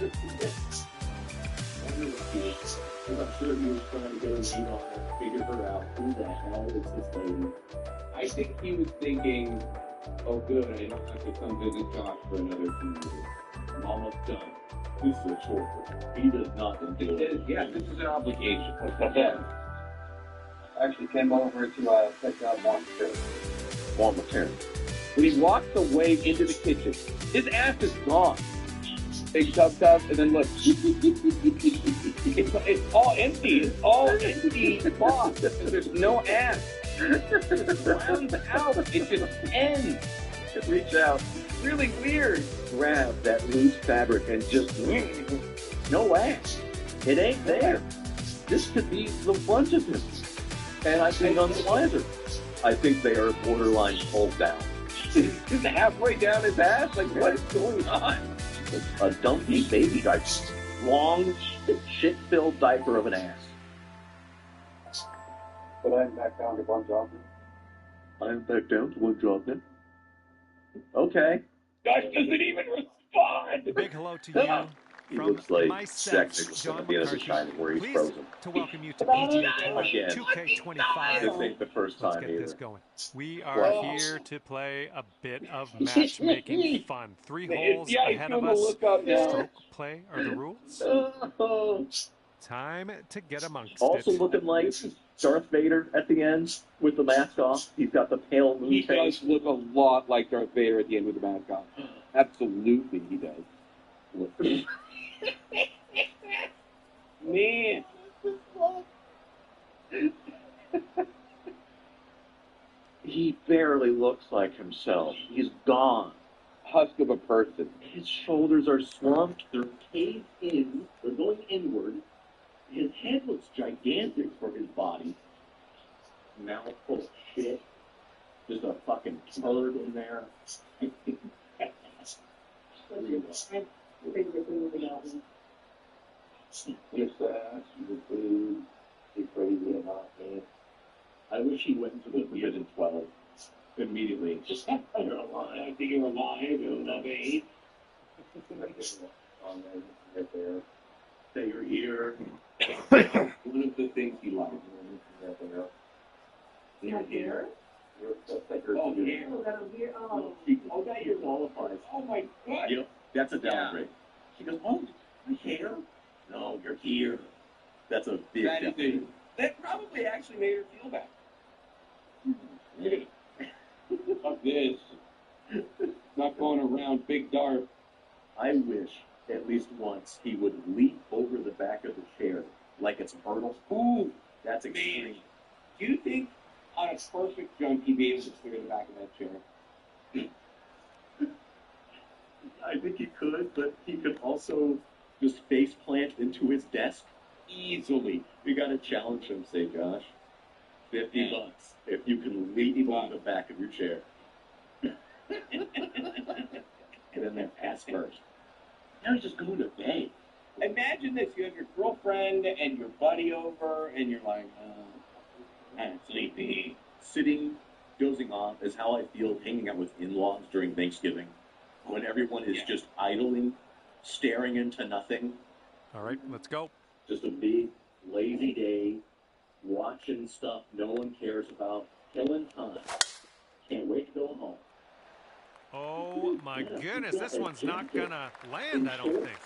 I'm sure he was trying to get a beat on her, figure her out. Who the hell is this lady? I think he was thinking, oh good, I don't have to come visit Josh for another 2 years. I'm almost done. This is a short one. He does nothing. Yeah, this is an obligation. Yeah. I actually came over to check out Juan Matern. When he walks away into the kitchen, his ass is gone. Big tub, and then look. it's all empty. It's all empty box. There's no ass. It rounds out. It just ends. Reach out, Really weird. grab that loose fabric, and just no ass. It ain't there. This could be the front of him. And I think none the wiser. I think they are borderline pulled down. Just halfway down his ass? Like, what is going on? A dumpy baby diaper. Long, shit-filled diaper of an ass. But I'm back down to one job. I'm back down to one job then. Okay. Josh doesn't even respond. A big hello to you He from looks like myself, Sex John at the end of the McCarthy. Shining where he's Pleased frozen. to welcome you to PGA Tour Again. 2K25. This ain't the first Let's time get this either. going. We are here to play a bit of matchmaking fun. 3 holes Yeah, he's ahead doing of the us. lookout now. Stroke play are the rules. Oh. Time to get amongst Also it. looking like Darth Vader at the end with the mask off. He's got the pale moon He face. does look a lot like Darth Vader at the end with the mask on. Absolutely, he does. Man. He barely looks like himself. He's gone. Husk of a person. His shoulders are slumped. They're caved in. They're going inward. His head looks gigantic for his body. Mouth full of shit. Just a fucking turd in there. Just the food, be crazy and not me. I wish he went into the Forbidden 12 immediately. Just, you're alive. I think you're alive. You're alive. On there, right there. Say you're here. One of the things he likes. Right there. You're here. Oh, here. Oh, that you're qualified. Oh, my God. Yep, that's a downgrade. She goes, oh, my hair? No, you're here. That's a big That is downgrade. that probably actually made her feel bad. Fuck this. Not going around Big Darth. I wish at least once he would leap over the back of the chair like it's hurdle. Ooh, That's extreme. man. Do you think on a perfect jump he'd be able to clear the back of that chair? I think he could, but he could also just face plant into his desk easily. You got to challenge him, say, Josh. $50 if you can leap on the back of your chair. Get in there, pass first. Now he's just going to bed. Imagine this: you have your girlfriend and your buddy over, and you're like, I'm sleepy. Sitting, dozing off is how I feel hanging out with in-laws during Thanksgiving, when everyone is just idling, staring into nothing. All right, let's go. Just a big, lazy day, watching stuff no one cares about, killing time. Can't wait to go home. Oh, my goodness. This one's not going to land, I don't think.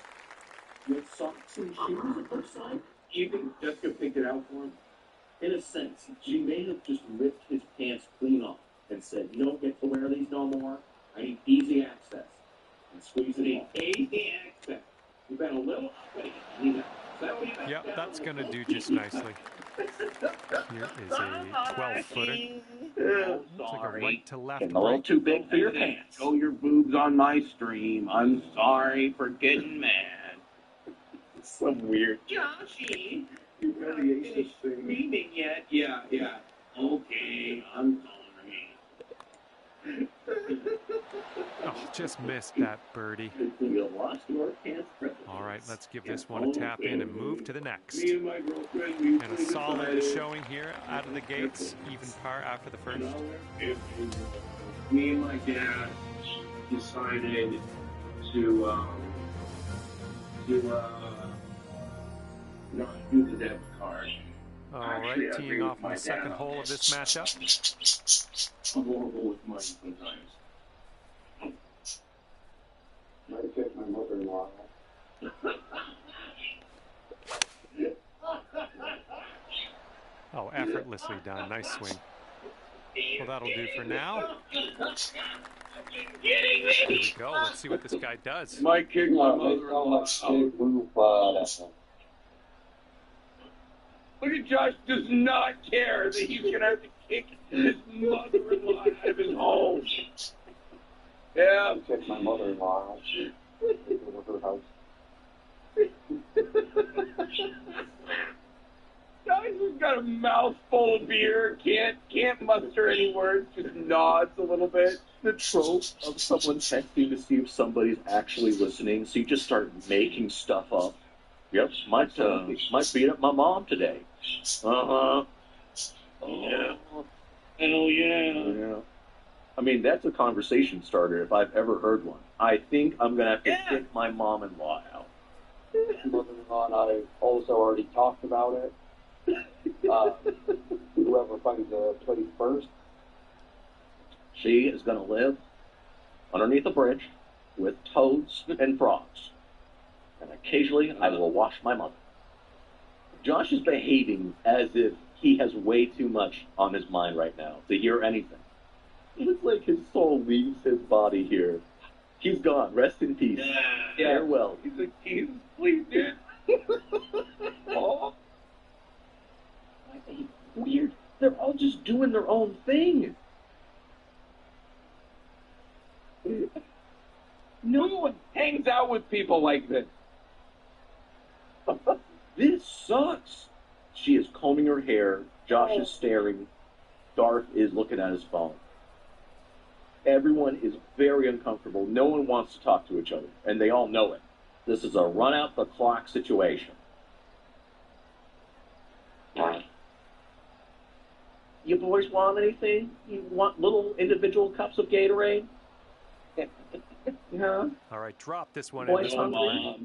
With socks and shoes at first sight? You think Jessica picked it out for him? In a sense, she may have just ripped his pants clean off and said, you don't get to wear these no more. I need easy access. And squeeze it in. Easy access. You've been a little uppity. You know. Yeah, that's going to do just nicely. Here is a 12-footer. Looks like a right to left. A little too big for your pants. Show your boobs on my stream. I'm sorry for getting mad. Some weird. Joshy, you're not finished screaming yet. Yeah. Okay, I'm sorry. Oh, just missed that birdie. You lost your pants. All right, let's give this one a tap in and move to the next. Me and my girlfriend, we And a solid showing here out of the gates, even par after the first. Me and my dad decided to to not use the debit card. All Actually, right, I agree teeing with off my on the second dad. hole of this matchup. I'm horrible with money sometimes. Might check my mother-in-law. Oh, effortlessly done. Nice swing. Well, that'll do for now. Here we go. Let's see what this guy does. Might kick my They mother-in-law saw out. a big roof, Look at Josh does not care that he's gonna have to kick his mother-in-law out of his home. Yeah. I checked my mother-in-law. Over her house. Josh has got a mouthful of beer, can't muster any words, just nods a little bit. The trope of someone texting to see if somebody's actually listening, so you just start making stuff up. Yep, might beat up my mom today. Uh-huh. Yeah. Hell yeah. Yeah. I mean, that's a conversation starter if I've ever heard one. I think I'm going to have to kick my mom-in-law out. Mother-in-law and I also already talked about it. Whoever finds the place first. She is going to live underneath a bridge with toads and frogs. And occasionally I will wash my mother. Josh is behaving as if he has way too much on his mind right now to hear anything. It's like his soul leaves his body here. He's gone. Rest in peace. Yeah. Farewell. He's like, Jesus, please, dude. Oh. Weird. They're all just doing their own thing. No one hangs out with people like this. This sucks. She is combing her hair. Josh is staring. Darth is looking at his phone. Everyone is very uncomfortable. No one wants to talk to each other, and they all know it. This is a run-out-the-clock situation. You boys want anything? You want little individual cups of Gatorade? Yeah? All right, drop this one Boys in. hungry?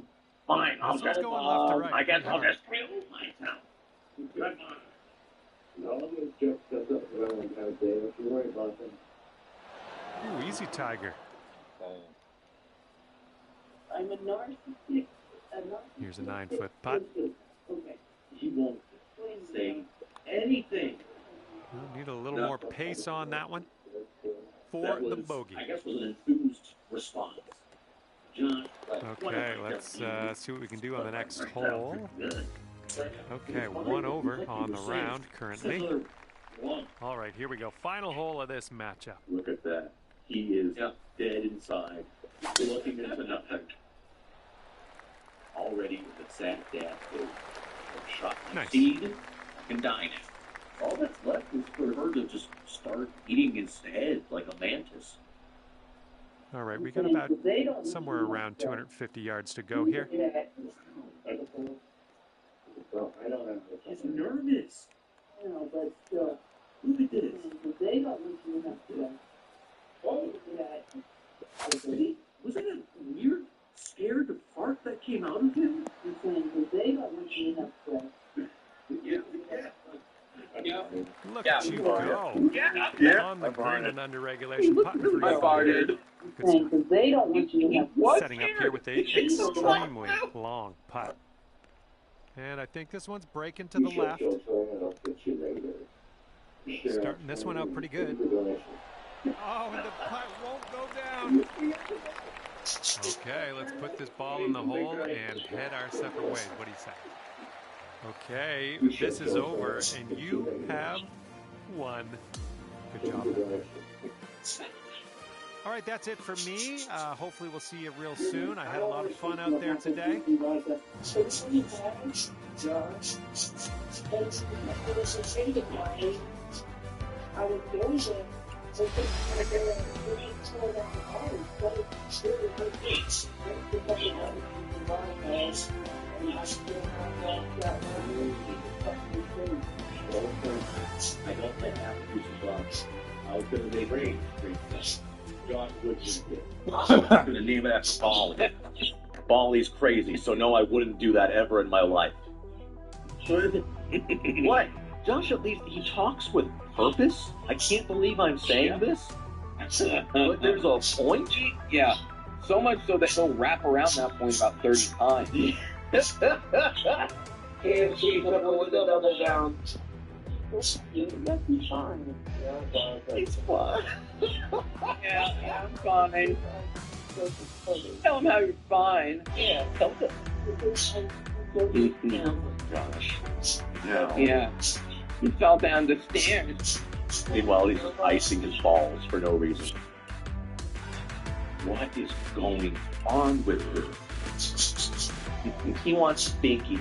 Fine, I'll This one's just, going left to right. I guess I'll Pretty just grill myself. Good. No, it's just that's up around out there. Don't you worry about them. Ooh, easy, Tiger. I'm a narcissist. Here's a 9-foot putt. Okay. He won't say anything. We'll need a little more pace on that one for That the was, bogey. I guess, was an enthused response. John. Okay, let's see what we can do on the next hole. Okay, 1 over on the round currently. All right, here we go. Final hole of this matchup. Look at that. He is dead inside, looking into nothing. Already with a sad dad food. Shot my Nice. seed, I can dine it. All that's left is for her to just start eating his head like a mantis. All right, we got about somewhere around 250 yards to go here. Well, I don't have He's nervous. No, but still. Look at this. They don't want you to have to. Oh, yeah. Was that a weird, scared fart that came out of him? I'm saying, but they don't want you to have to. Look at you go. Yeah. On the green and under regulation. Putting for I you. farted. Good start. Because they don't want you to have to. Setting up here with a extremely long putt. And I think this one's breaking to the left. I'll get you later. Starting this one out pretty good. Oh, and the putt won't go down. Okay, let's put this ball in the hole and head our separate ways. What do you say? Okay, this is over, and you have won. Good job. All right, that's it for me. Hopefully we'll see you real soon. I had a lot of fun out there today. I was going there. So I don't think after I was going to make rain. Josh Woodson did. I'm going to name it after Paul. Bally's crazy, so no, I wouldn't do that ever in my life. What? Josh, at least he talks with purpose? I can't believe I'm saying this. But there's a point? Yeah. So much so that he'll wrap around that point about 30 times. KFC double down. That's fine. It's fun. Yeah, I'm fine. Tell him how you're fine. Yeah, tell them. Gosh. Yeah. He fell down the stairs. Meanwhile, he's icing his balls for no reason. What is going on with this? He wants Binky.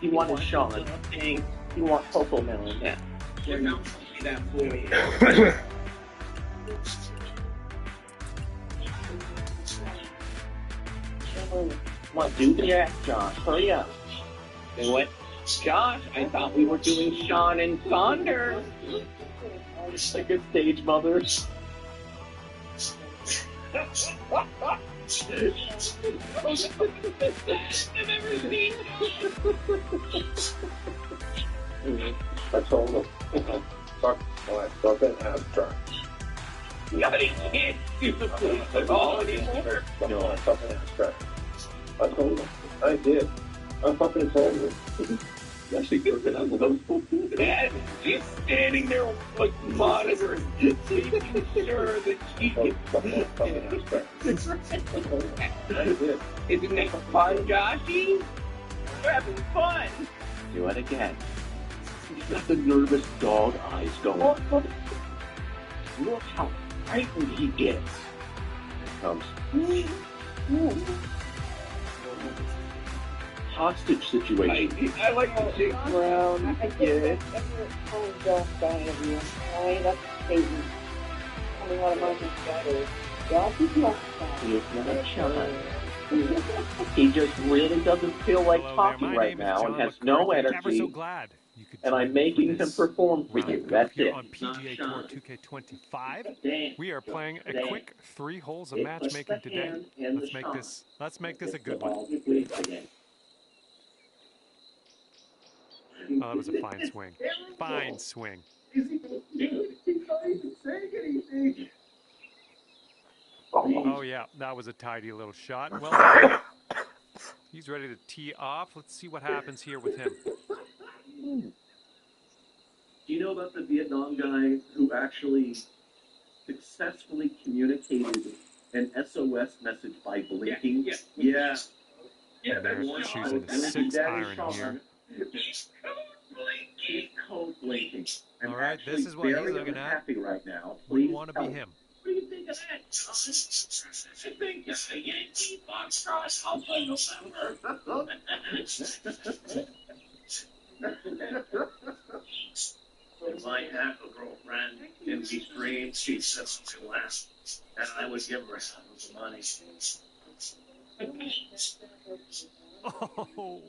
He wanted Sean. He wants Coco Melon. Yeah. Check out that boy. Come on, do the act, Josh. Hurry up. They went, Josh, I thought we were doing Sean and Saunders. Like a stage mother. I told him. Fuck an abstract. Nobody can't do the ball anymore. No, fucking abstract. I told him. I did. I fucking told him. Actually, good enough. Dad, she's standing there like monitoring, making sure that she can. Fucking abstract. I did. Isn't that fun, Joshy? We're having fun. Do it again. He's got the nervous dog eyes going. Look how frightened he gets. Comes. Hostage situation. I like to shake around. I get it. Josh dying of you. That's a statement. Coming out of my shadow. Josh is not He's not Sean. He just really doesn't feel like Hello talking there, my right name is now John and has McCarthy. no Ever energy. so glad you could And join I'm me making for him this perform for round you. up That's here it. on PGA Tour 2K25. Dan, We are playing a Dan. quick 3 holes of It puts matchmaking the today. hand in Let's the make shot. this a good one. Oh, that was a fine swing. Fine swing. Oh yeah, that was a tidy little shot. Well done. He's ready to tee off. Let's see what happens here with him. Do you know about the Vietnam guy who actually successfully communicated an SOS message by blinking? Yeah. And they're choosing a 6 iron here. He's code blinking. All right, this is what he's looking at. Happy right now. We Please want to tell be me. him. What do you think of that, John? I think it's a Yankee Foxtrot Alpha November. If I had a girlfriend in these dreams, she'd settle to last, and I would give her some of the money. Oh.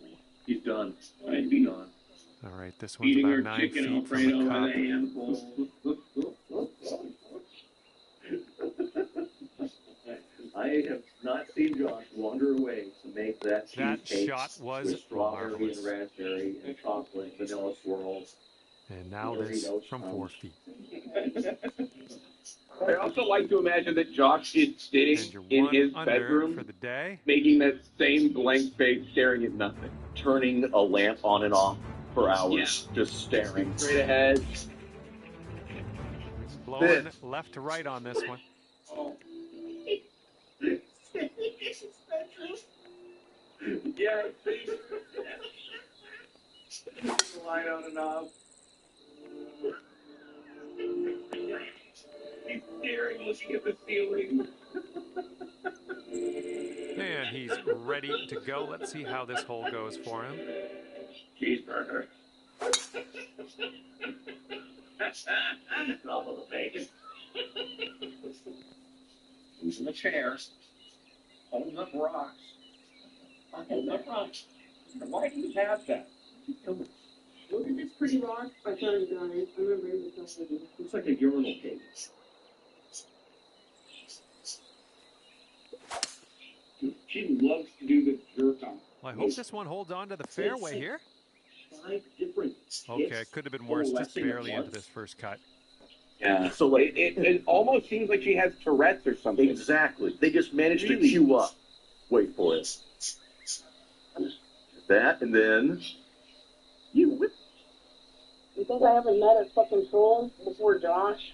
He's done. He's done. All right, this one's Eating about her 9 chicken feet from Alfredo the with cup. a handful. I have not seen Josh wander away to make that That cheesecake shot was with strawberry marvelous. and raspberry and chocolate, vanilla swirls. And now this from 4 feet. I also like to imagine that Josh is And sitting you're in one his under bedroom, for the day. making that same blank face, staring at nothing. Turning a lamp on and off for hours, just staring straight ahead. Blowing left to right on this one. Oh. Yeah. Light on and off. He's staring, looking at the ceiling. And he's ready to go. Let's see how this hole goes for him. Cheeseburger. Love of the bacon. Using the chairs. Holding up rocks. Holding up rocks. Why do you have that? Look at this pretty rock. I thought it was nice. I remember it was something. Looks like a urinal cake. She loves to do the jerk off. Well, I hope this one holds on to the fairway here. 5 different Okay, hits it could have been worse. Just coalescing at barely into once. this first cut. Yeah. So, like, It almost seems like she has Tourette's or something. exactly. They just managed Really? to chew up. Wait for it. That, and then you whip. You think I haven't met a fucking troll before Josh?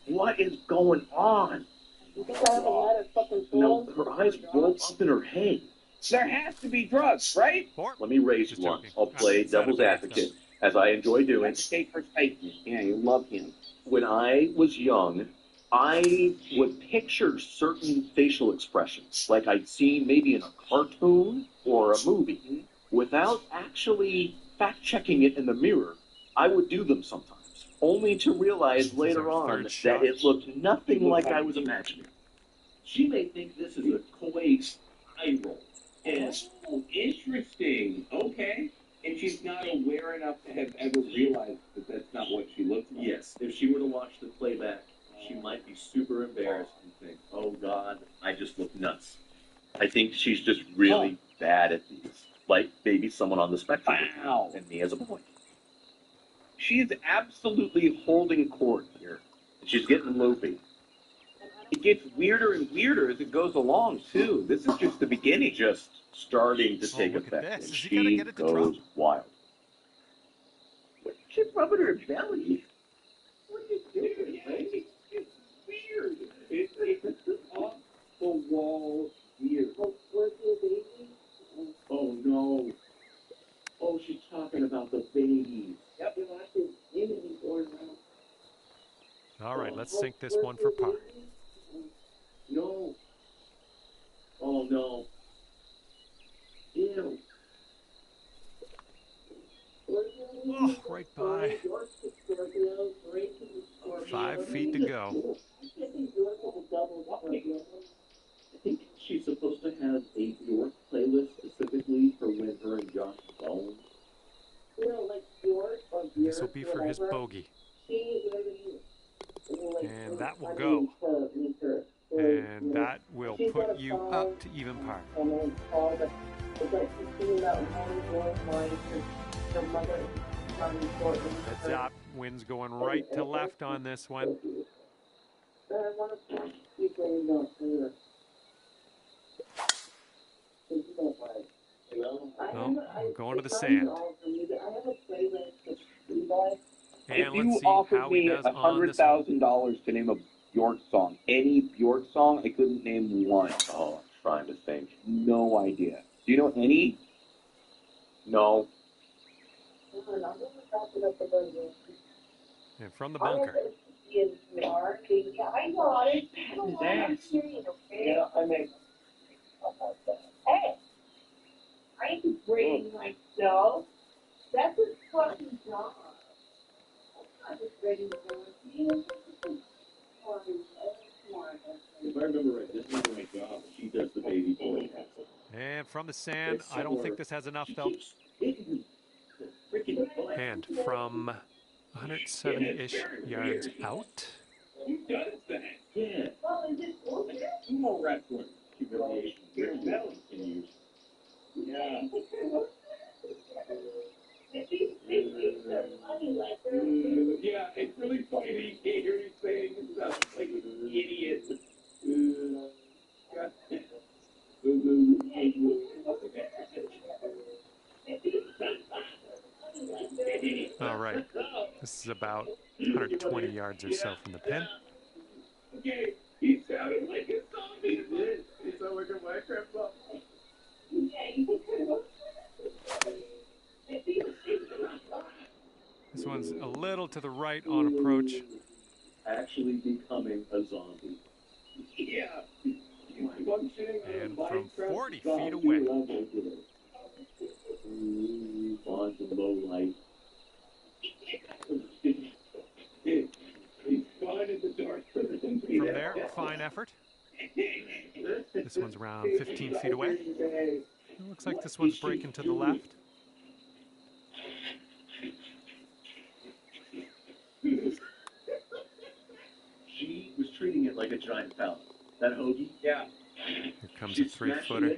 What is going on? You think I haven't met a fucking troll? No, her eyes roll up in her head. There has to be drugs, right? Four. Let me raise Just one. joking. I'll play It's not a devil's bad advocate, as I enjoy doing. Let's take her statement. Yeah, you love him. When I was young, I would picture certain facial expressions, like I'd seen maybe in a cartoon or a movie, without actually fact-checking it in the mirror. I would do them sometimes, only to realize This is later our on third that shot. it looked nothing like I was imagining. She may think this is a coy eye roll. And Oh, interesting. Okay. And she's not aware enough to have ever realized that that's not what she looks like. yes, if she were to watch the playback, she might be super embarrassed and think, oh God, I just look nuts. I think she's just really bad at these, like maybe someone on the spectrum, Wow. and me as a boy. She is absolutely holding court here. She's getting loopy. It gets weirder and weirder as it goes along, too. This is just the beginning. Just starting to take look at effect, this. and Is he gonna she get it to goes drop? wild. What she rubbing her belly? What are you doing, man? It's weird. It's off the wall weird. Where's your baby? Oh no. Oh, she's talking about the baby. Yep. You watch his image or now. All right, let's sink this one for par. No. Oh no. Ew. Oh, right by. 5 feet to go. I think she's supposed to have a York playlist specifically for when her and Josh bone. This will be for his bogey. And that will go. And that will put you up to even par. Heads up, wind's going right to left on this one. No, we're going to the sand. If And you let's see offered how he me does on this one. $100,000 to name a Bjork song, any Bjork song, I couldn't name one. Oh, I'm trying to think. No idea. Do you know any? No. And from the bunker. I got it. Yeah, I make. Hey, I ain't braiding myself. That's a fucking job. I'm not just braiding myself. If I remember right, this is my job. She does the baby boy. And from the sand, I don't think this has enough though. And from 170-ish yards out. Who does that? Yeah. Well, is it bullshit? Sumo wrestler. Humiliation. There's melon can use. Yeah. Yeah, it's really funny that you can't hear me saying stuff like an idiot. All right. This is about 120 yards or so from the pin. Okay, he sounded like a zombie. He sounded like a Minecraft bot. This one's a little to the right on approach. Actually becoming a zombie. Yeah. He's functioning on a And from Minecraft 40 feet zombie away. level today. On the low light. He's gone in the dark for the From there, fine effort. This one's around 15 feet away. It looks like this one's breaking to the left. She was treating it like a giant pallet. That hoagie? Yeah. Here comes She's a 3-footer.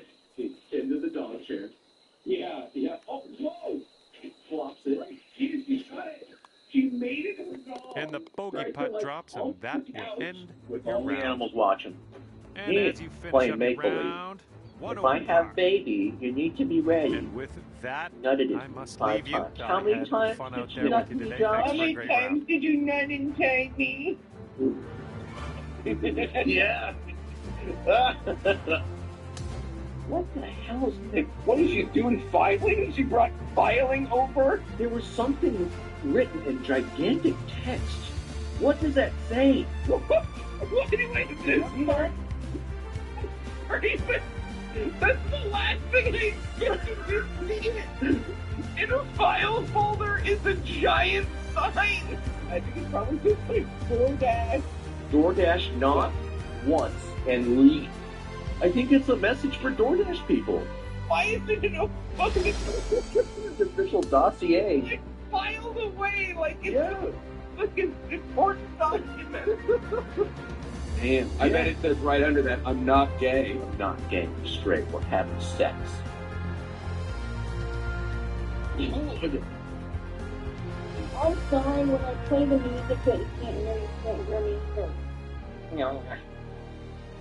into the dog chair. Yeah. Oh, whoa! Flops it. She got it. She made it in the dog. And the bogey putt drops, and that will end With your all the round. animals watching. And Me, as you finish playing up your make-believe. round, one If I over have par. baby, you need to be ready. And with that, Nutted it I must 5 leave you. times. How many had times fun did out you there nut with you me, today. Josh? Thanks How for a many great times round. did you not inside me? Yeah. What the hell is this? What is she doing? Filing? She brought filing over? There was something written in gigantic text. What does that say? What anyway is this? Mark? That's the last thing I see it. In a file folder is a giant sign. I think it's probably just like DoorDash. DoorDash not once and leave. I think it's a message for DoorDash people. Why is it in a fucking It's official dossier. like filed away like it's a fucking important document? Damn, I bet it says right under that, I'm not gay. I'm not gay, I'm straight. We're having sex. I'm fine when I play the music that you can't really hear. No.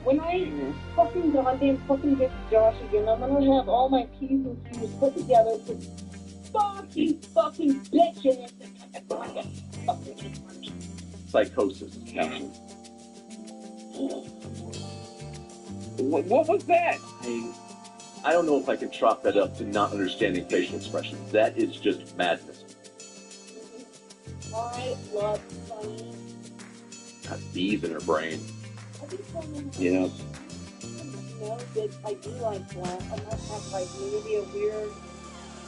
When I fucking goddamn fucking get Josh again, I'm gonna have all my P's and Q's put together to fucking bitch in it. Psychosis. What was that? I don't know if I can chalk that up to not understanding facial expressions. That is just madness. I love funny. Got bees in her brain. I think someone Yeah. knows that I do like that. I might have like maybe a weird,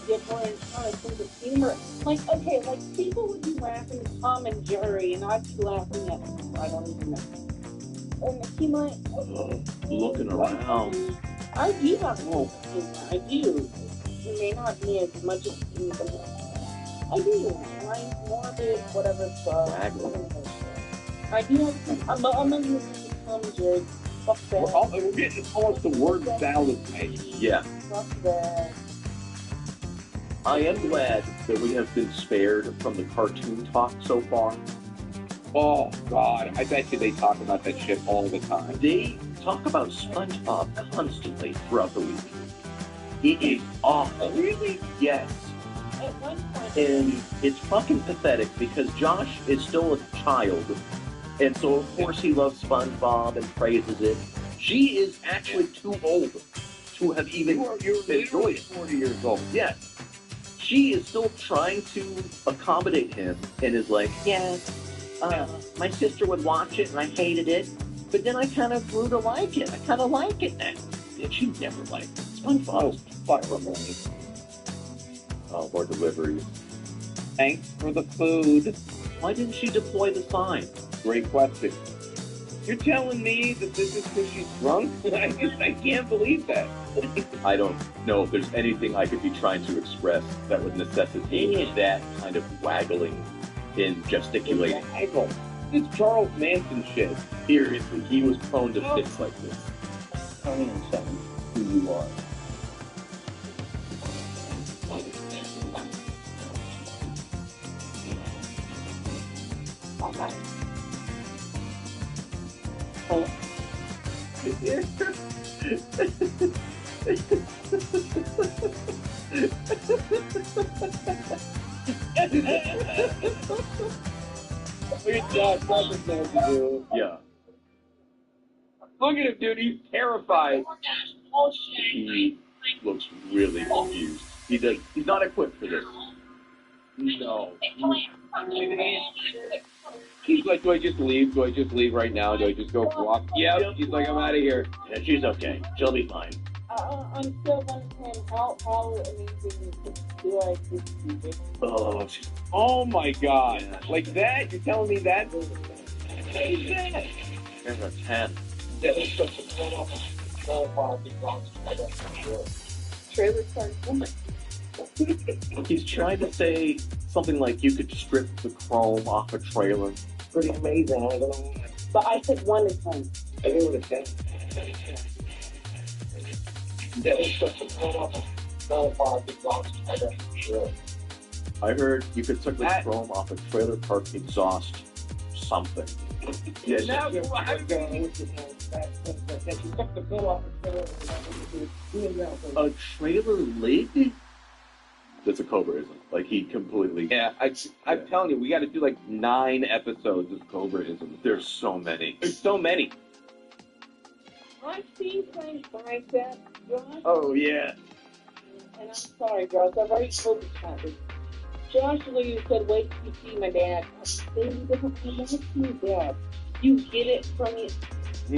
different kind of sense of humor. Like, okay, like people would be laughing at Tom and Jerry, and I'd be laughing at, I don't even know. And he might, Looking around. I do have hope. I do. It may not be as much as you think. I do. I'm morbid, whatever it's called. I do have some. I'm in the Tom and Jerry. Fuck that. We're getting almost the word salad made. Yeah. Fuck that. I am glad that we have been spared from the cartoon talk so far. Oh, God. I bet you they talk about that shit all the time. They talk about SpongeBob constantly throughout the week. It is awful. Really? Yes. At one point, And it's fucking pathetic because Josh is still a child. And so, of course, he loves SpongeBob and praises it. She is actually too old to have even You're enjoyed it. 40 years old. Yes. She is still trying to accommodate him and is like, yeah, my sister would watch it and I hated it, but then I kind of grew to like it. I kind of like it now. And she never liked it. SpongeBob. Fuck her, man. Oh, more deliveries. Thanks for the food. Why didn't she deploy the sign? Great question. You're telling me that this is because she's drunk? I can't believe that. I don't know if there's anything I could be trying to express that would necessitate that kind of waggling and gesticulating. Michael, this is Charles Manson shit. Seriously, he was prone to fits like this. Tell me who you are. Look at Josh, that's what to do. Yeah. Look at him, dude, he's terrified. He looks really confused. He's not equipped for this. No. He's like, do I just leave? Do I just leave right now? Do I just go for a walk? Yep. He's like, I'm out of here. Yeah, she's okay. She'll be fine. I'm still wondering how amazing do I this music? Oh, she's Oh my god. Yeah. Like that? You're telling me that? there's a 10. Trailer Park Woman. He's trying to say something like you could strip the chrome off a trailer. Pretty amazing. I don't know. But I said 1 to 10. I give it a 10. I heard you could suck the chrome off a trailer park exhaust something. Yeah, now, A trailer lid? That's a Cobra-ism. Like, he completely... yeah, I'm telling you, we got to do like 9 episodes of Cobra-ism. There's so many. There's so many. I've seen playing bicep, Josh. Oh, yeah. And I'm sorry, Josh, I've already told you about Josh Lee said, wait till you see my dad. Baby, don't come back to your dad. You get it from me.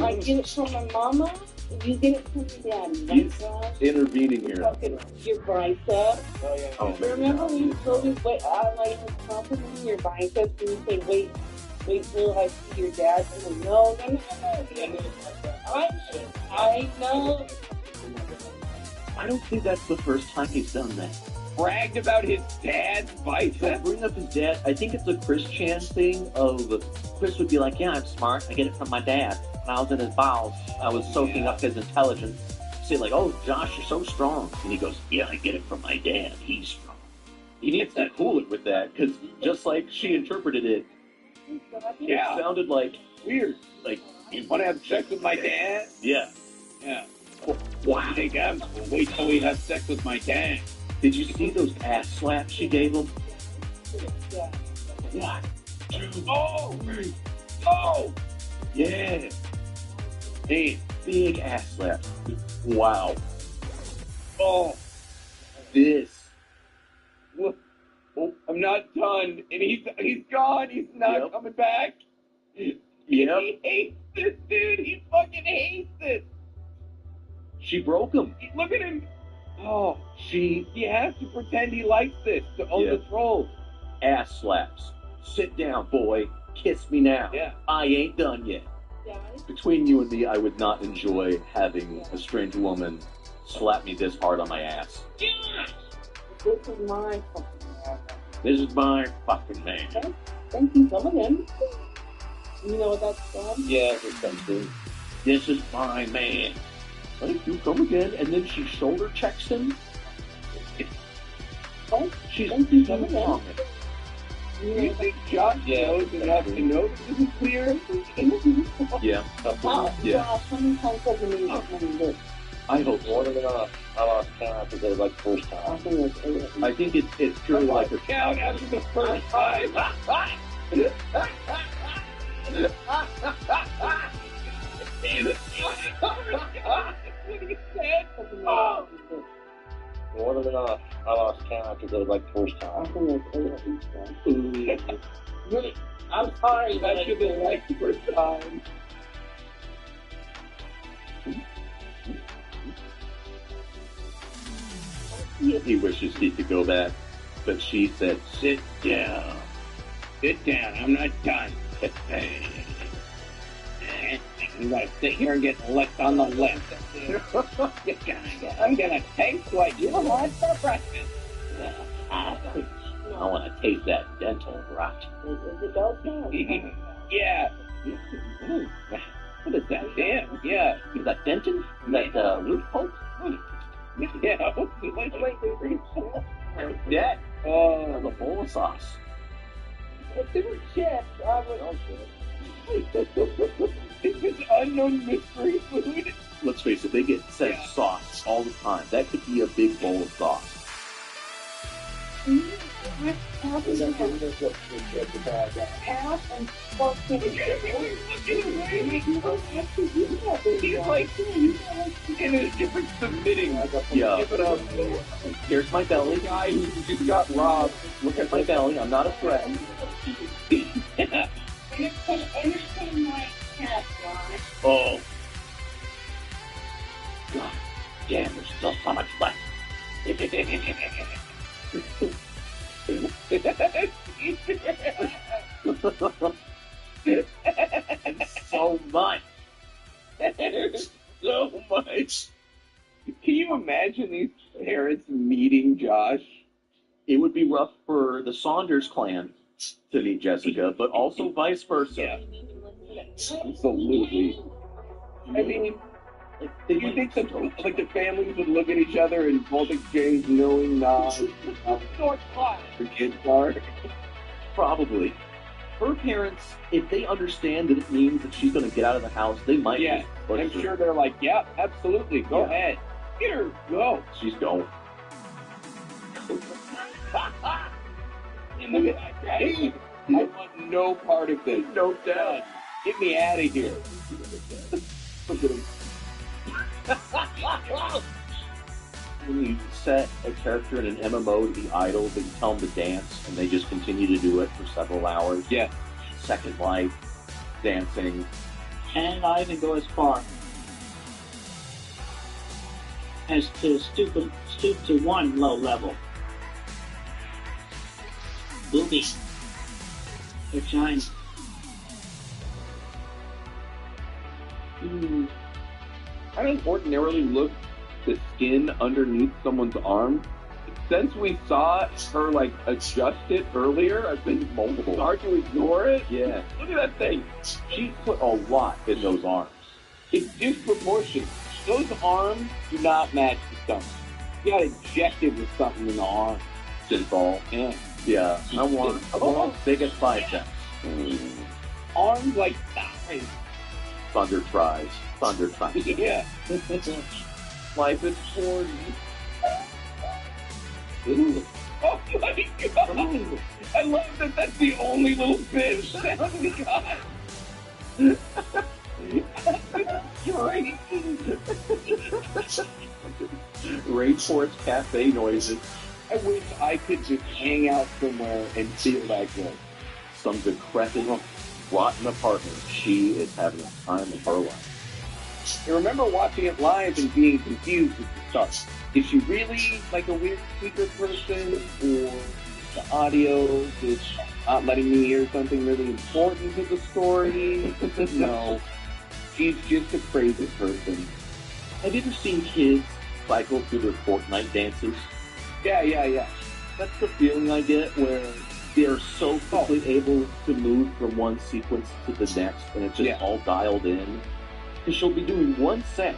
I get it from my mama, and you get it from your daddy. He's Josh. intervening here. Fucking your bicep. Oh, yeah. Oh, Remember when you told me, wait, I like complimenting your biceps, and you say, wait till I see your dad. And no. I know. I don't think that's the first time he's done that. Bragged about his dad's To bicep. bring up his dad, I think it's a Chris Chan thing of Chris would be like, yeah, I'm smart. I get it from my dad. When I was in his bowels, I was soaking up his intelligence. Say like, oh, Josh, you're so strong. And he goes, yeah, I get it from my dad. He's strong. He needs to cool it with that, because just like she interpreted it, Yeah. it sounded like weird. Like, You want to have sex with my dad? yeah. Yeah. Wow. I think I'm wait till we have sex with my dad. Did you see those ass slaps she gave him? What? Oh! Oh! Yeah. Hey, Big ass slaps. Wow. oh! This. What? Oh, I'm not done. And he's gone. He's not Yep. coming back. Yep. He hates this, dude. He fucking hates it. She broke him. Look at him. Oh, he has to pretend he likes this to own Yeah. this role. Ass slaps. Sit down, boy. Kiss me now. Yeah. I ain't done yet. Between you and me, I would not enjoy having a strange woman slap me this hard on my ass. This is my fucking man. This is my fucking man. Thank you, some of them. You know what that's from? Yeah, it's something. This is my man. Thank you, come again. And then she shoulder checks him. Oh, She's thank you, some of them. long. Do you think Josh knows enough to know that this is clear? Yeah. Wow, Yeah. how many times have you made this? I hope so. More than enough. I lost count after the first I think it's eight. I think it's purely like a count after the first time. More than enough. I lost count after the first I time. think it's eight. Really, I'm sorry, but That should be like the first time. He wishes he could go back, but she said, sit down. Sit down. I'm not done. You gotta sit here and get licked on the lips. I'm gonna taste what you want for breakfast. I want to taste that dental rot. Is it okay? Yeah. What is that? Damn. Yeah. Is that dentin? Is that roof poke? Yeah. Yeah. Oh, The bowl of sauce. If they were chips, I would. it's this unknown mystery food. Let's face it, they get sent Yeah. sauce all the time. That could be a big bowl of sauce. Half and fucking. He's like in a different submitting. Yeah. Give it up. Here's my belly. Guy who just got robbed. Look at my belly. I'm not a threat. Entertain my cat, Josh. Oh. God damn, there's still so much left. So much. So much. Can you imagine these parents meeting Josh? It would be rough for the Saunders clan to meet Jessica, but also vice versa. Yeah. Absolutely. I mean, They Do you think the families would look at each other and both exchange knowing nods how short their kids are? Probably. Her parents, if they understand that it means that she's going to get out of the house, they might. Yeah, But I'm sure they're like, yeah, absolutely, go ahead. Get her, go. She's going. And look at that guy. I want no part of this. No doubt. Get me out of here. Look at him. When you set a character in an MMO to be idle, but you tell them to dance, and they just continue to do it for several hours. Yeah. Second Life, dancing. And I even go as far as to stoop to one low level. Boobies. They're giant. I don't ordinarily look the skin underneath someone's arm. Since we saw her like adjust it earlier, I've been hard to ignore it. Yeah. Look at that thing. She put a lot in those arms. It's disproportionate. Those arms do not match the stomach. You got injected with something in the arm. Synthol. Yeah. Yeah. I want biggest biceps. Arms like thighs. Thunder tries. Yeah. Life is 40. Ooh. Oh my god! I love that that's the only little bit of sound we got. Rainforest Cafe noises. I wish I could just hang out somewhere and feel that good. Some decrepit, rotten apartment. She is having a time of her life. I remember watching it live and being confused at the start. Is she really like a weird speaker person, or the audio is not letting me hear something really important to the story? No, she's just a crazy person. Have you ever seen kids cycle through their Fortnite dances? Yeah. That's the feeling I get where they're so quickly able to move from one sequence to the next, and it's just all dialed in. Because she'll be doing one set,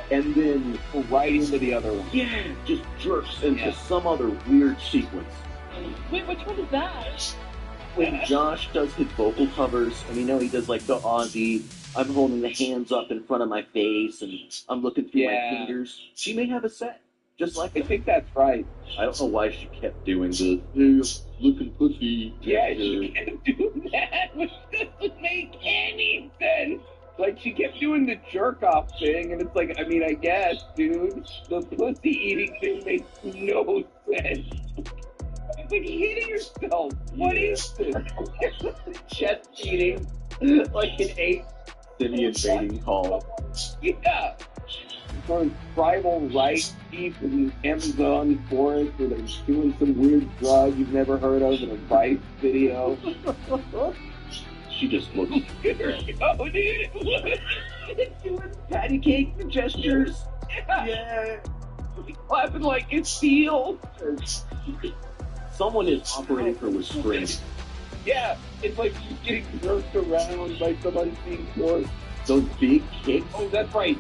and then Right into the other one. just jerks into some other weird sequence. Wait, which one is that? When Josh does his vocal covers, and he does like the Ozzy, I'm holding the hands up in front of my face, and I'm looking through my fingers. She may have a set, just like I that. think that's right. I don't know why she kept doing the hey, looking pussy. Yeah, she kept doing that, which doesn't make any sense. Like, she kept doing the jerk-off thing, and it's like, I mean, I guess, dude, the pussy-eating thing makes no sense. It's like hitting yourself. What is this? Chest eating, like an ape. City invading call. Yeah. Going tribal rice deep in the Amazon forest where they're doing some weird drug you've never heard of in a Vice video. She just looks. Oh, dude! Doing patty cake gestures. Yeah. Clapping like it's steel. Someone is operating her with strings. Yeah, it's like she's getting jerked around by some unseen force. Those big kicks. Oh, that's right.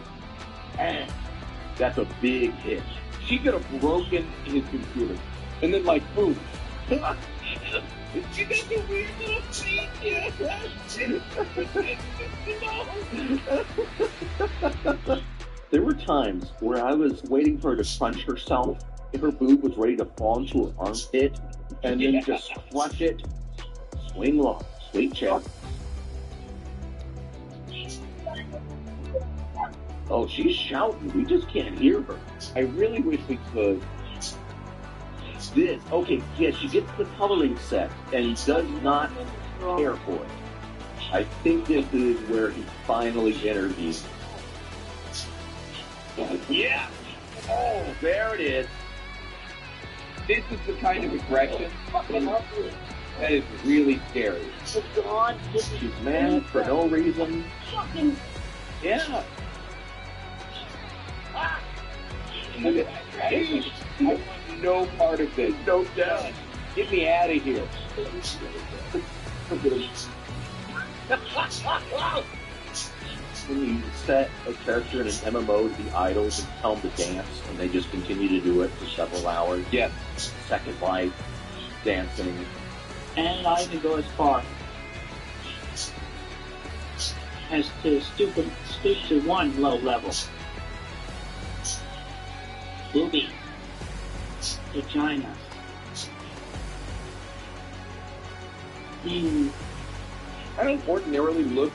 That's a big hit. She could have broken his computer. And then, like, boom. She got the weird little feet. Yeah. There were times where I was waiting for her to crunch herself if her boob was ready to fall into her armpit, and then just crush it, swing long, sweet chin. Oh, she's shouting. We just can't hear her. I really wish we could. This, okay, yeah, she gets the coloring set and does not care for it. I think this is where he finally intervenes. Yeah! Oh, there it is. This is the kind of aggression that is really scary. She's mad for no reason. Yeah. Look at that. I want no part of this. No doubt. Get me out of here. when you set a character in an MMO to be idols and tell them to dance, and they just continue to do it for several hours? Yes. Second Life, dancing. And I even go as far as to stoop to one low level. Booby. Vagina. I don't ordinarily look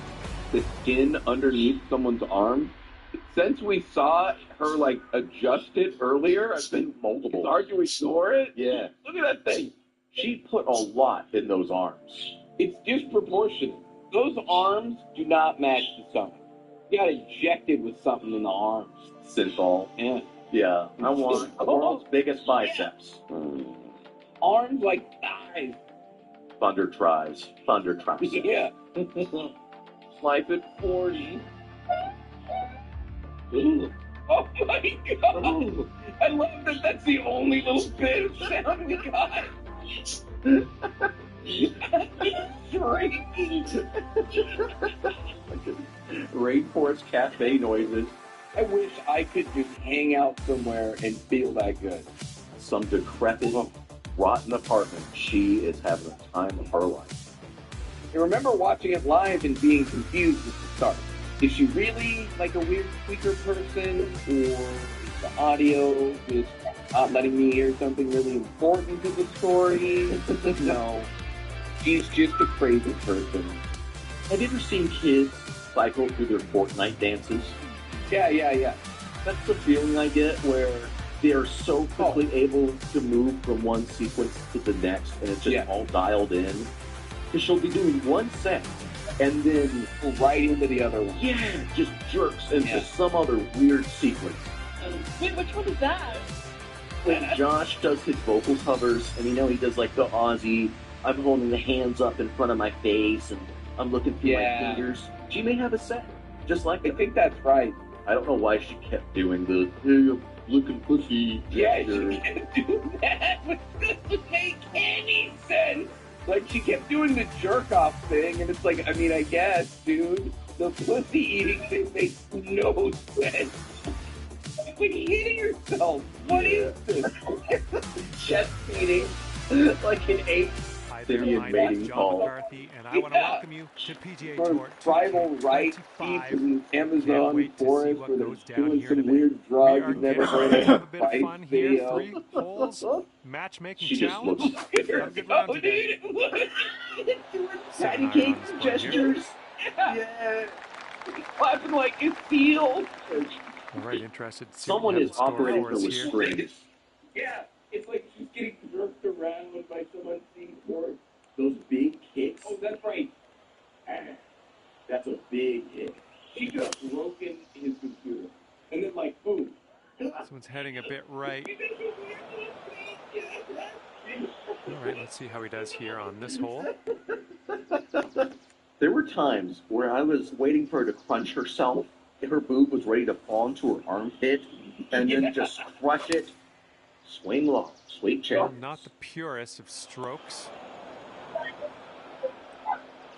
the skin underneath someone's arm. Since we saw her like adjust it earlier, I've been multiple. It's hard to ignore it. Yeah. Look at that thing. She put a lot in those arms. It's disproportionate. Those arms do not match the stomach. You got injected with something in the arms. Synthol. Yeah. Yeah. I want the world's biggest biceps. Arms like thighs. Thunder tries. Thunder tries. Yeah. Life at 40. Ooh. Oh my god! Ooh. I love that that's the only little bit of sound we got. Rainforest cafe noises. I wish I could just hang out somewhere and feel that good. Some decrepit, rotten apartment. She is having the time of her life. I remember watching it live and being confused at the start. Is she really like a weird speaker person, or is the audio just not letting me hear something really important to the story? No. She's just a crazy person. Have you ever seen kids cycle through their Fortnite dances? Yeah. That's the feeling I get where they are so quickly able to move from one sequence to the next, and it's just all dialed in. Because she'll be doing one set, and then right into the other one. Yeah, just jerks into some other weird sequence. Wait, which one is that? When Josh does his vocal covers, and he does like the Aussie, I'm holding the hands up in front of my face, and I'm looking through my fingers. She may have a set, just like that. I think that's right. I don't know why she kept doing the, hey, I'm looking pussy gesture. Yeah, she kept doing that, but it doesn't make any sense. Like, she kept doing the jerk-off thing, and it's like, I mean, I guess, dude, the pussy-eating thing makes no sense. It's like hitting yourself. What is this? Chest beating like an ape. Syrian mating John call. McCarthy, and I want to welcome you to PGA Sort Tour of tribal right 2025. deep in the Can't Amazon wait to see forest what where they're goes down doing here some today. weird We drug are you've never getting heard ready to have of. a bit of Fight fun here. video. 3 holes, matchmaking She just challenge. looks Have a good round today. Doing 7 patty iron cake on this board gestures. Yeah. He's clapping like his heel. All right, interested to see Someone what we is have in store operating for her us with here. strings. Yeah. It's like she's getting jerked around by some unseen force. Those big kicks. Oh, that's right. That's a big hit. She could have broken his computer. And then, like, boom. This one's heading a bit right. All right, let's see how he does here on this hole. There were times where I was waiting for her to crunch herself, and her boob was ready to fall into her armpit, and then just crush it. Swing low, sweet chick. I'm not the purest of strokes.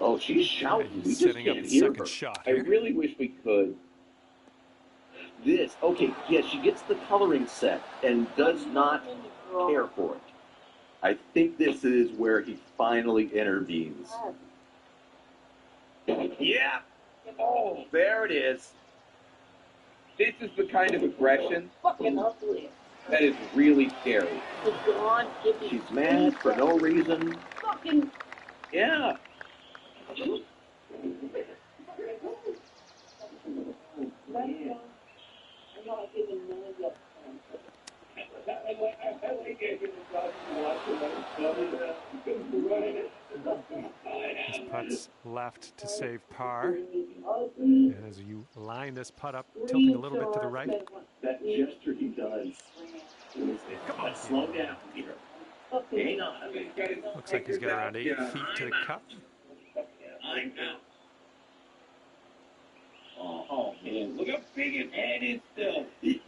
Oh, she's shouting. We He's just setting up can't the hear second her. shot I here. really wish we could. She gets the coloring set and does not care for it. I think this is where he finally intervenes. Yeah. Oh, there it is. This is the kind of aggression Fucking ugly. that is really scary. The God given. She's mad for no reason. Fucking. Yeah. I'm not giving none of that. His putt's left to save par. And as you line this putt up, tilting a little bit to the right. That gesture he does. Come on, slow down here. Hang on. Looks like he's got around 8 feet to the cup. I'm out. Oh, man. Look how big his head is still. He's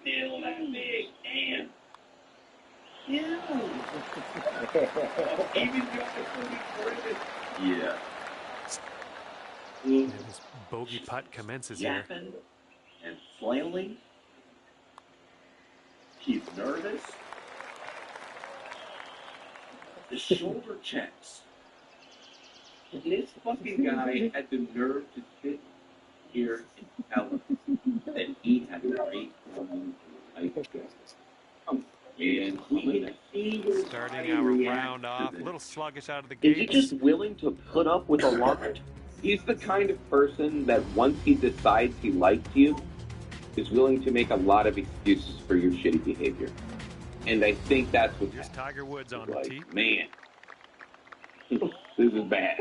still that big. Damn. Even just a 40 Yeah. And his bogey putt commences here. Yapping and flailing. He's nervous. The shoulder checks. This fucking guy had the nerve to sit here and tell us that he had a great Starting our round off, a little sluggish out of the Is he gates. just willing to put up with a lot? He's the kind of person that once he decides he likes you, is willing to make a lot of excuses for your shitty behavior. And I think that's what Here's Tiger Woods on the tee. man. This is bad.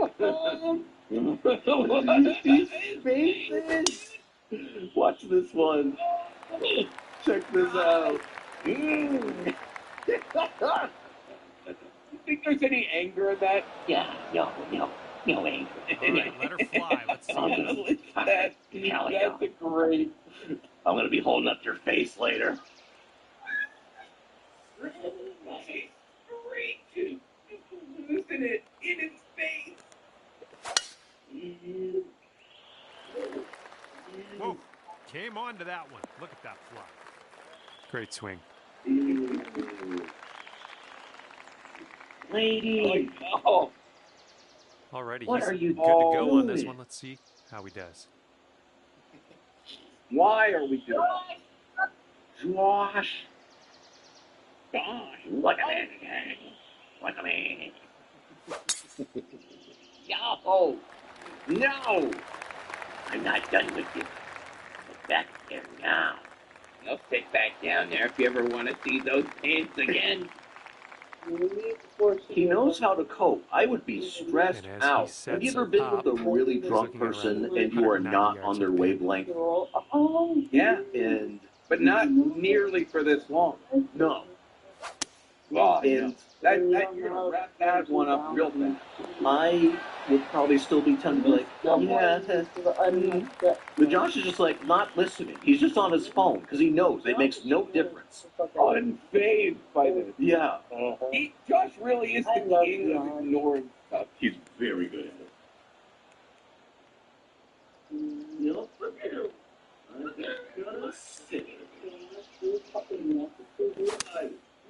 Watch this one. Check this out. You think there's any anger in that? Yeah, no anger. All right, let her fly. Let's see. That's a great. I'm gonna be holding up your face later. Great to loosen it in his face. Whoa, came on to that one. Look at that fly. Great swing. Lady, Oh, Alrighty, What he's are you good to go on doing? this one. Let's see how he does. why are we doing Josh. look at me. Look at me. Yo, No! I'm not done with you. Get back there now. I'll sit back down there if you ever want to see those pants again. He knows how to cope. I would be stressed And as he out. sets Have you ever been up, with a really he's drunk looking around person and you are 190 not yards on their from the pin. wavelength? Oh, Yeah, And but not nearly for this long. no. Oh, And that you're gonna wrap that one up real fast. I would probably still be tempted to be like, yeah. But Josh is just like not listening. He's just on his phone because he knows it makes no difference. Unfazed by this. Yeah. Josh really is the king of ignoring stuff. He's very good at it. No, look at him. I'm gonna sit.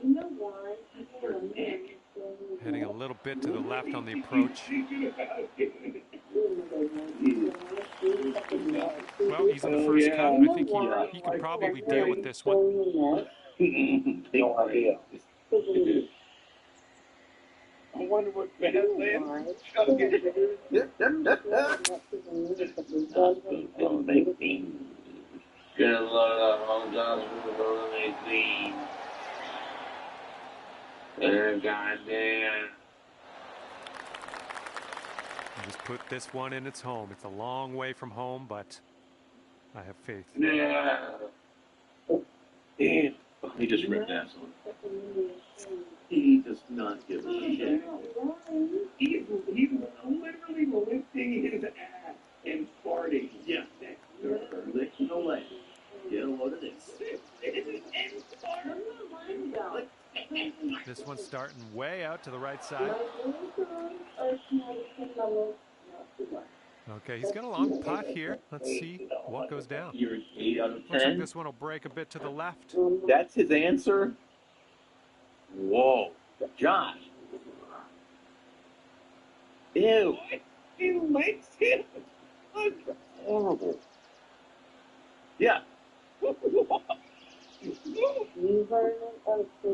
You know why? Heading a little bit to the left on the approach. Well, he's in the first yeah. cut. I think he can probably deal with this one. No idea. I wonder what Badlands Get a load of hotels with the road they see. Goddamn. I just put this one in its home. It's a long way from home, but I have faith. Yeah. Damn. He just ripped ass on. He does not give a shit. He's literally lifting his ass and farting. Yeah. Lick the leg. Get a load of this. This one's starting way out to the right side. Okay, he's got a long putt here. Let's see what goes down. You're 8 out of Looks like 10. this one will break a bit to the left. That's his answer? Whoa. Josh. Ew. He likes him. Horrible. Yeah.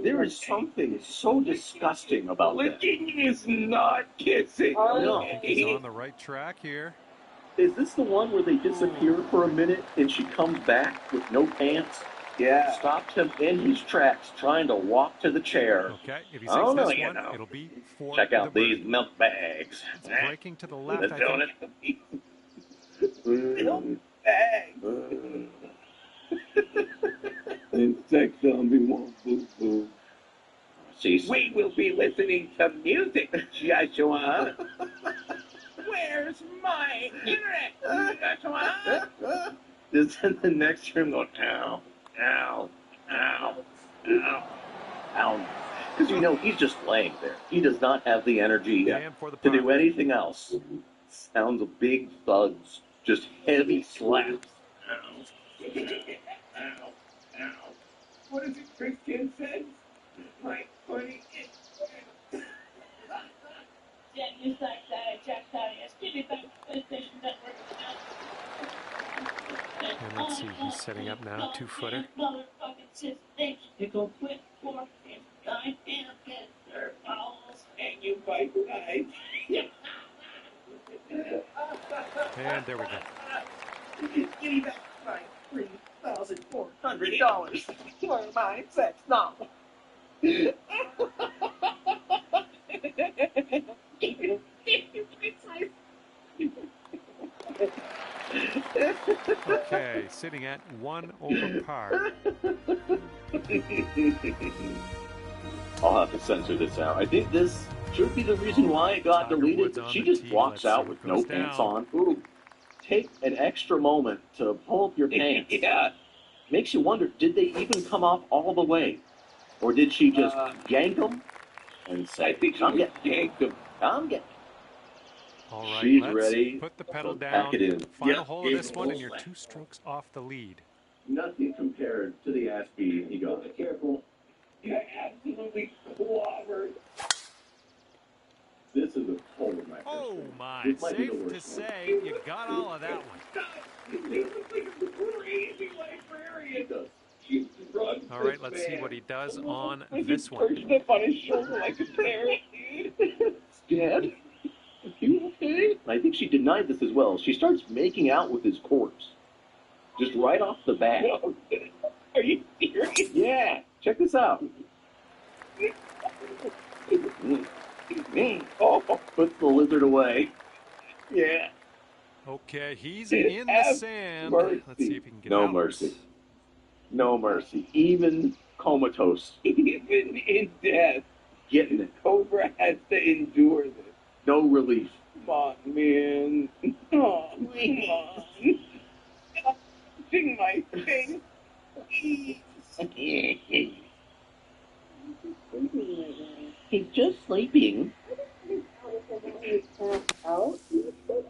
There is something so disgusting about that. Licking is not kissing. No. He's on the right track here. Is this the one where they disappear for a minute and she comes back with no pants? Yeah. Stops him in his tracks trying to walk to the chair. Okay, if he I don't sinks know, this you one, know. it'll be for Check out the these birdie. milk bags. It's breaking to the left, Let's I do think. it. Bang. And sex zombie won't boo boo. She's We will be listening to music, Joshua. Where's my internet, Joshua? Just in the next room go, ow, ow, ow, ow, ow. Because you know, he's just laying there. He does not have the energy And for the to putt. do anything else. Sounds of big thuds Just heavy slaps. Ow. Ow. Ow. What is it Chris Ken said? My funny Jack, you suck, Jack, Stevie, PlayStation Network. And let's see, he's setting up now, 2-footer. Motherfucking sis, they pickle quick fork and goddamn get their balls. and you bite knife. And there we go. Give me back my $3,400 for my sex novel. Okay, sitting at 1 over par. I'll have to censor this out. I think this should be the reason why it got Tiger deleted. Woods on She the just tee. walks Let's see out what with no goes pants down. on. Ooh, take an extra moment to pull up your pants. Yeah. Makes you wonder, did they even come off all the way? Or did she just yank them and say, I think I'm she getting, yanked him. I'm getting. All right, She's let's ready. put the pedal Pack down. it in. Final Yep, hole of give this it one, a and you're slap. 2 strokes off the lead. Nothing compared to the ass beating he got. Careful. Yeah, absolutely clobbered. This is a total of my first Oh one. my, This might be safe the to worst one. say you got all of that one. He was like a crazy librarian. It does. She runs All right, this let's see man. what he does on Like this he one. perched up on his shoulder like a parrot, dude. Dad, are you okay? I think she denied this as well. She starts making out with his corpse. Just right off the bat. No, are you serious? Yeah, check this out. Oh, Puts the lizard away. yeah. Okay, he's in the Have sand. mercy. Let's see if he can get No out. mercy. No mercy. Even comatose. Even in death, Getting it. Cobra has to endure this. No relief. Come on, man. Oh, come on. Stop touching my face. He's just sleeping.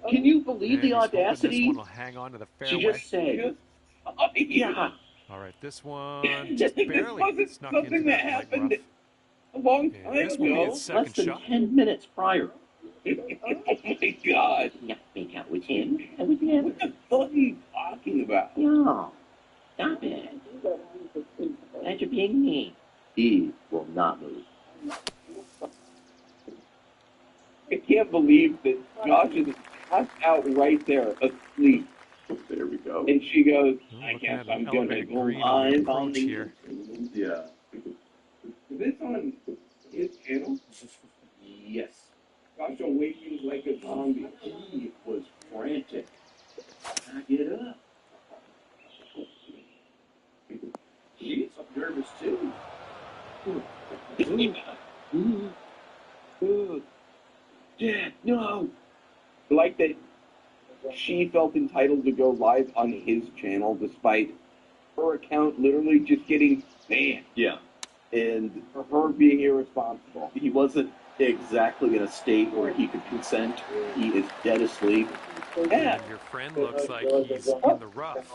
Can you believe And the he's hoping audacity? This one will hang on to the She fairway. just said, Just stop it. yeah. All right, this one just barely wasn't snuck into something that that leg happened rough. a long And time this will be ago. its second Less than shot. 10 minutes prior. Oh my god. Not make out with him. I would never. What the fuck are you talking about? No. Stop it. That's your being mean. He will not move. I can't believe that Josh is passed out right there, asleep. There we go. And she goes, Ooh, I looking guess at I'm an gonna elevated go green on the live on approach the here. Yeah. Is this on his channel? Yes. Josh awakens like a zombie. He was frantic. Get up. She's nervous too. Dad, no. Like that she felt entitled to go live on his channel despite her account literally just getting banned Yeah. And for her being irresponsible. he wasn't exactly in a state where he could consent. He is dead asleep. Yeah. And your friend looks like he's in the rough.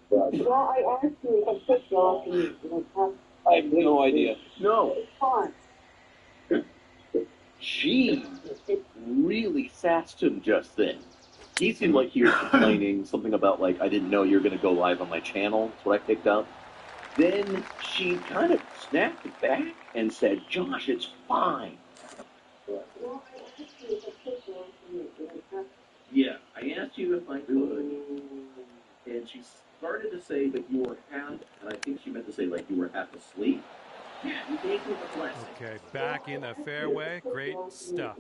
Well, I asked you if I put Josh in I have no idea. No. fine. She really sassed him just then. He seemed like he was complaining something about, like, I didn't know you were going to go live on my channel. That's what I picked up. Then she kind of snapped it back and said, Josh, it's fine. Well, I asked you if I put Josh in it. Yeah, I asked you if I could, and she started to say that you were half, and I think she meant to say like you were half asleep. Yeah, you gave me the blessing. Okay, back in the fairway. Great stuff.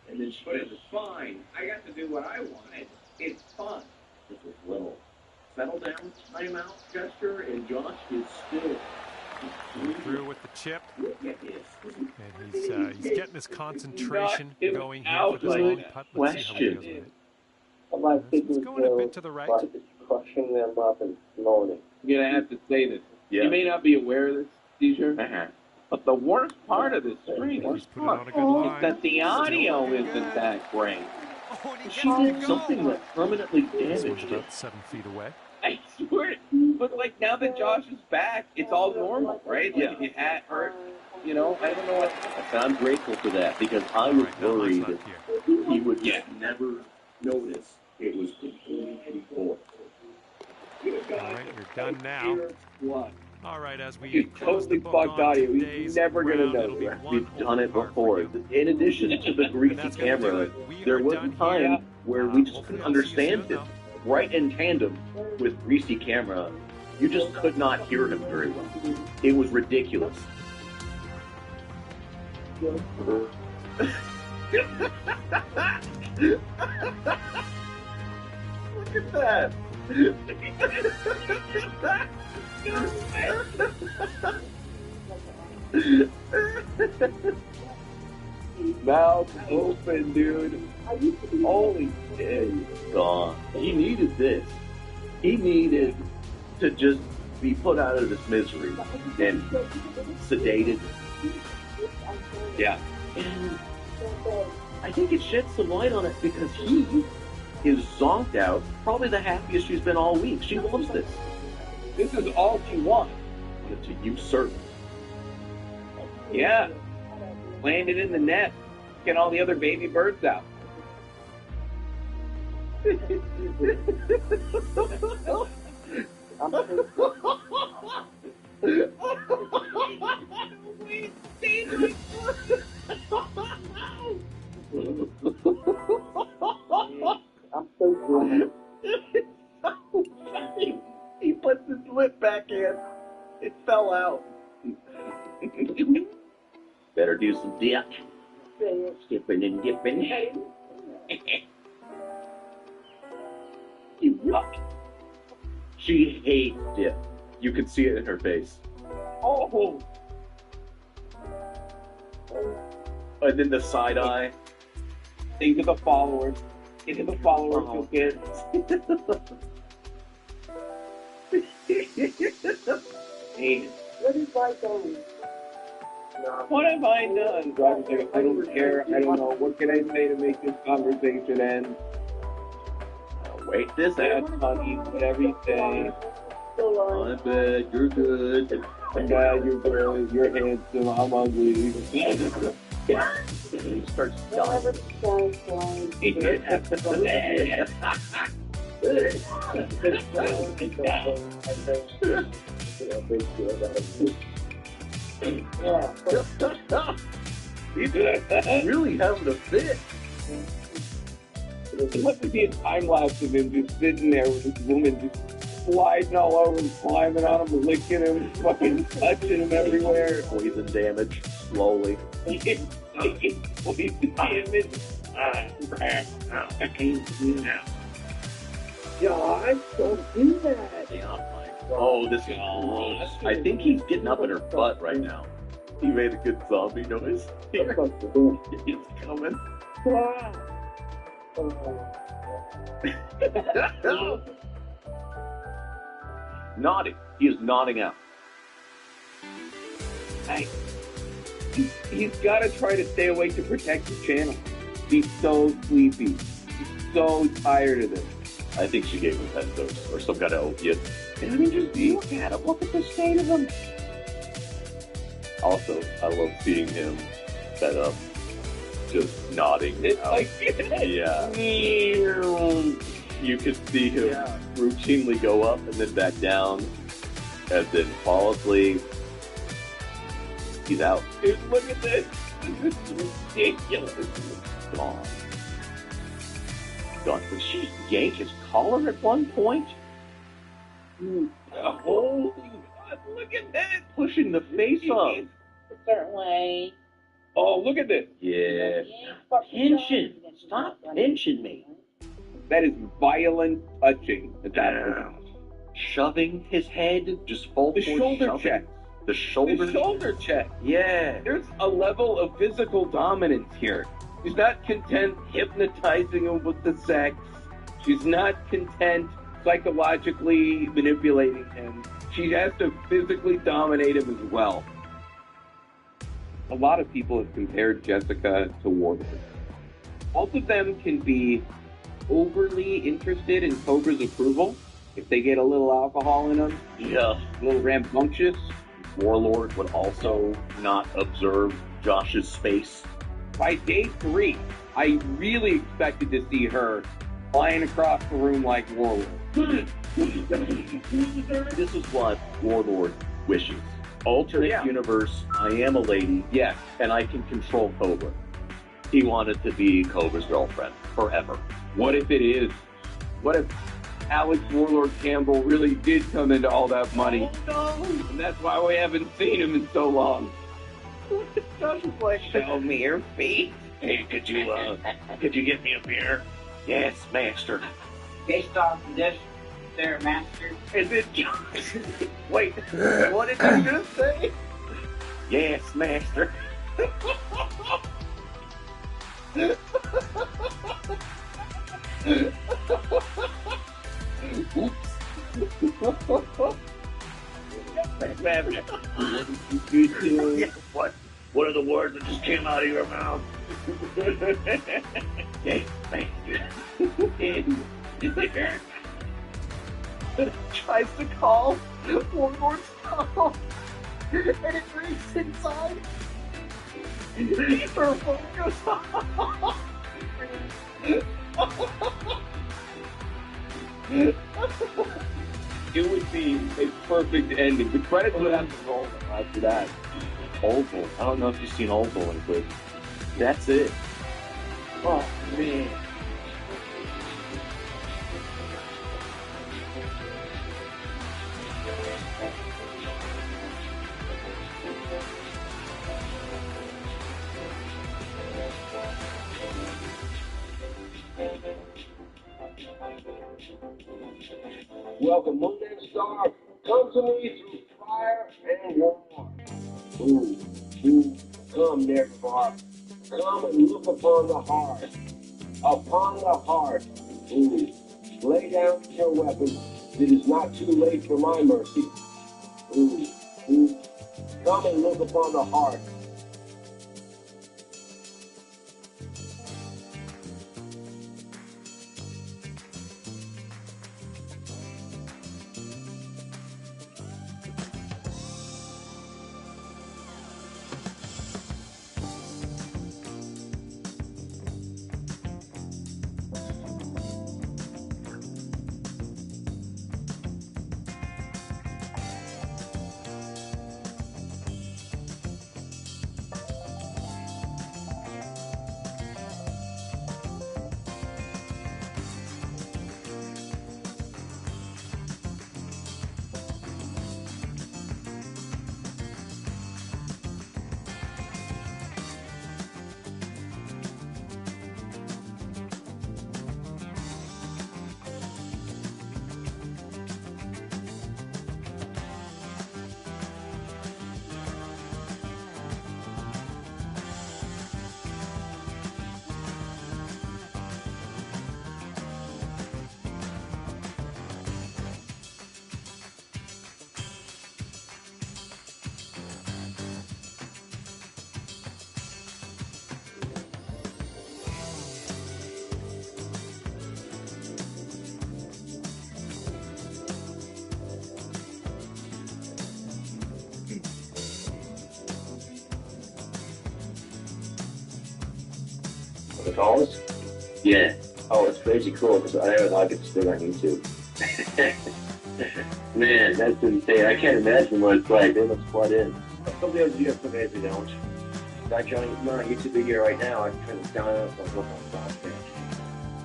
And then she But it's fine. I got to do what I wanted. It's fun. this was little settle down, timeout gesture, and Josh is still Through with the chip. Look at this. And he's getting his concentration Not going here out for this like long putt. Let's see how he question. does with it. It's It's going a bit to the right. crushing them up and moaning. I'm gonna have to say this. Yeah. You may not be aware of this, T-shirt, Uh-huh. But the worst part of this stream He's put it on a good line. is that the audio Still isn't that great. Oh, and he She gets to did go. something that permanently This one's damaged it. about 7 feet away. I swear, but like now that Josh is back, it's all normal, right? Like if you had hurt, you know, I don't know what. I'm grateful for that because I All was right, no lights worried left here. he would Yet never notice it was completely before. All right, you're done now. What? All right, as we You close the totally book fucked on audio. He's today's never gonna round, know it'll be that. one We've done it over par before. for you. In addition to the greasy That's gonna do camera, it. We there are was a done time here. where we just Hopefully couldn't I'll see you understand soon, it. Right in tandem with greasy camera, you just could not hear him very well. It was ridiculous. Look at that. Mouth open, dude. Holy shit. Gone. He needed this. He needed to just be put out of this misery and sedated. Yeah. And I think it sheds some light on it because he is zonked out, probably the happiest she's been all week. She loves this. This is all she wants. To usurp. Yeah. Landed in the net. Get all the other baby birds out. I'm so glad. He puts his lip back in. It fell out. Better do some dip. Skipping and dipping. You yuck. She hates dip. You can see it in her face. Oh. And then the side eye. Think of the followers. Think of the followers you'll get. Hey, What is my done? what have I done? Driver's like, I don't care. I don't know. What can I say to make this conversation end? Wait this That's out. funny. Whatever you say. I bet you're good. Yeah, you're good. You're handsome. I'm ugly. He starts Whatever dying. He's really having a fit. It must be a time lapse of him just sitting there with this woman just sliding all over him, climbing on him, licking him, fucking touching him everywhere. Poison damage, slowly. Poison damage. Josh, don't do that. Oh, this is gross. I think he's getting up in her butt right now. He made a good zombie noise. He's coming. Nodding. He is nodding out. Hey, he's got to try to stay awake to protect the channel. He's so sleepy. He's so tired of this. I think she gave him pet dose or some kind of opiate. And I mean, just look at him. Look at the state of him. Also, I love seeing him set up, just nodding. It's out. like, Yeah. You could see him routinely go up and then back down, and then fall asleep. He's out. Dude, look at this. This is ridiculous. Gone. Gone. Did she yank his collar at one point? Holy God, look at that. Pushing the face up. A certain way. Oh, look at this. Yeah. Pinching. Stop pinching me. That is violent touching at that point. Shoving his head, just full The force shoulder shoving. check. The shoulder. The shoulder check. Yeah. There's a level of physical dominance here. She's not content hypnotizing him with the sex. She's not content psychologically manipulating him. She has to physically dominate him as well. a lot of people have compared Jessica to Warlord. Both of them can be overly interested in Cobra's approval if they get a little alcohol in them. Yeah. A little rambunctious. Warlord would also not observe Josh's space. By day 3, I really expected to see her flying across the room like Warlord. This is what Warlord wishes. Alternate universe, I am a lady, Yes. and I can control Cobra. He wanted to be Cobra's girlfriend forever. What if it is? What if Alex Warlord Campbell really did come into all that money? Oh And that's why we haven't seen him in so long. Josh is like, Show me your feet. hey, could you get me a beer? Yes, master. Based off of this, there, master. And then Josh, wait, what did you just say? Yes, master. What are the words that just came out of your mouth? Yes, master. Tries to call Warlord's phone, and it rings inside. Her phone goes off. It would be a perfect ending. The credits would have to roll after that. Oval. I don't know if you've seen Oval, but that's it. Oh, man. Welcome, Moon and Star. Come to me through fire and war. Ooh, ooh, come, Nevermore. Come and look upon the heart. Upon the heart. Ooh, lay down your weapons. It is not too late for my mercy. Ooh, ooh, come and look upon the heart. The calls? Yeah. Oh, it's crazy cool because I never thought I could stick on YouTube. Man, that's insane. I can't imagine what it's like. They must flood in. Some days you get some days you don't. That Johnny, you're on a YouTube video right now. I can turn this down and look on the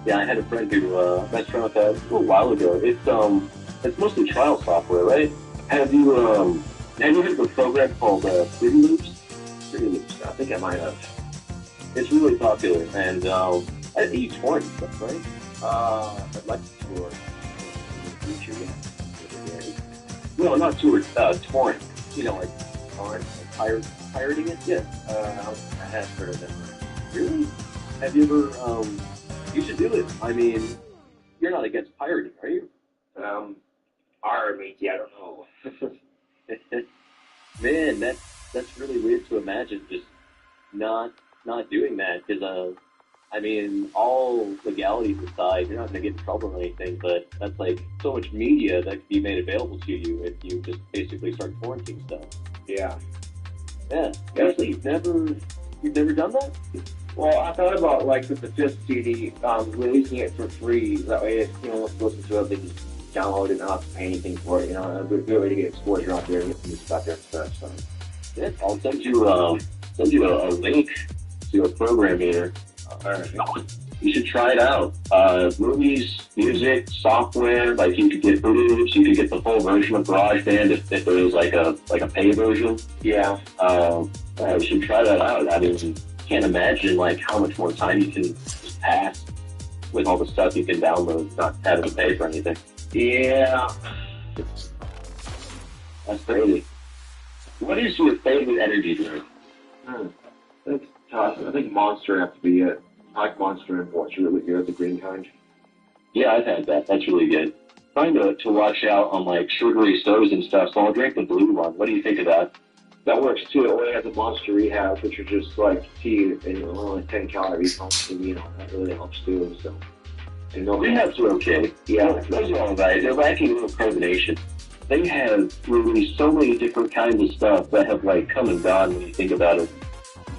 Yeah, I had a friend who messed around with that a little while ago. It's mostly trial software, right? Have you heard of a program called Fruity Loops? Fruity Loops. I think I might have. It's really popular, and I think you torrent stuff, right? I'd like to tour YouTube. No, not tour, torrent. You know, like pirating it? Yeah. I have heard of them. Really? Have you ever, you should do it. I mean, you're not against pirating, are you? Army, I don't know. Man, that's really weird to imagine just not doing that because I mean, all legalities aside, you're not going to get in trouble or anything, but that's like so much media that could be made available to you if you just basically start torrenting stuff. Yeah. Yeah. Seriously, you've never done that? Well, I thought about like with the fifth CD, releasing it for free. That way, if anyone wants to listen to it, they just download it and not have to pay anything for it. You know, a good way to get exposure out there and get some music out there and stuff. So, yeah, I'll send you a link to a program here. You should try it out. Movies, music, software. Like you could get Blues, you could get the full version of GarageBand if there was like a pay version. Yeah. You should try that out. I mean, can't imagine like how much more time you can just pass with all the stuff you can download, not having to pay for anything. Yeah. That's crazy. What is your favorite energy drink? That's tough. I think Monster have to be it. I like Monster Imports, really good, the green kind. Yeah, I've had that. That's really good. Trying to watch out on like sugary sodas and stuff, so I'll drink the blue one. What do you think of that? That works too. It only has the Monster Rehab, which are just like tea and only 10 calories. And, you know, that really helps too. So, and Rehabs are okay. Yeah, those are all right. They're lacking a little carbonation. They have released so many different kinds of stuff that have like come and gone when you think about it.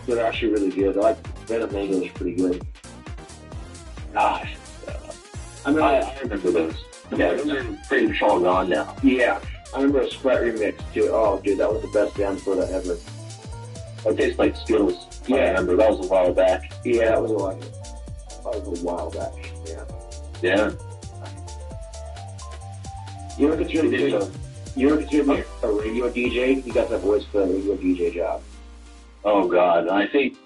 They're actually really good. I like Venom Mango is pretty good. Gosh. I remember those. Yeah, those are pretty much all gone now. Yeah. I remember a Sprite remix too. Oh, dude, that was the best damn soda ever. It tastes like Skittles. Yeah. I remember. That was a while back. Yeah, that was a while back. Yeah. Yeah. You ever consider me a radio DJ? You got that voice for a radio DJ job. Oh, God. I think...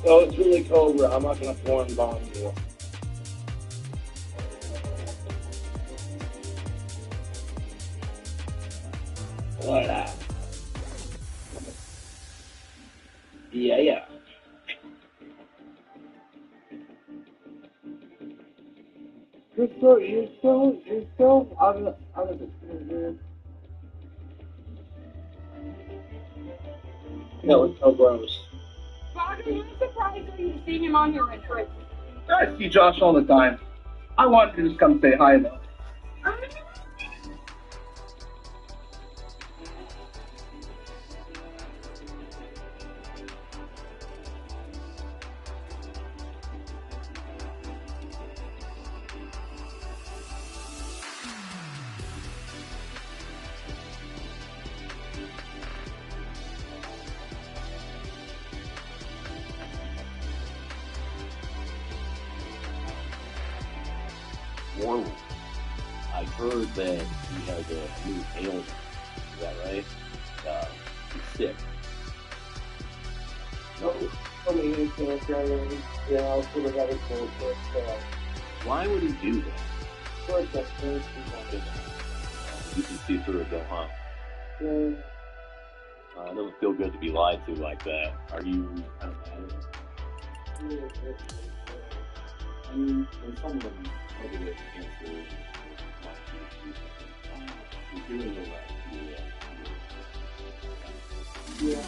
Oh, it's really cold, bro. I'm not going to form bomb you. Voila. Yeah. You're so out of the dude. That was so gross. Roger, I'm surprised that you've seen him on your entrance. I see Josh all the time. I wanted to just come say hi though. Warwick. I heard that he has a new ailment. Is that right? He's sick. No, somebody cancer and, you know, sort of other bullshit, so. Why would he do that? First, that's first, You can see through it though, huh? yeah. It doesn't feel good to be lied to like that. Are you kind of mad at him? I mean, when someone gets cancer, you're doing the right. Yeah.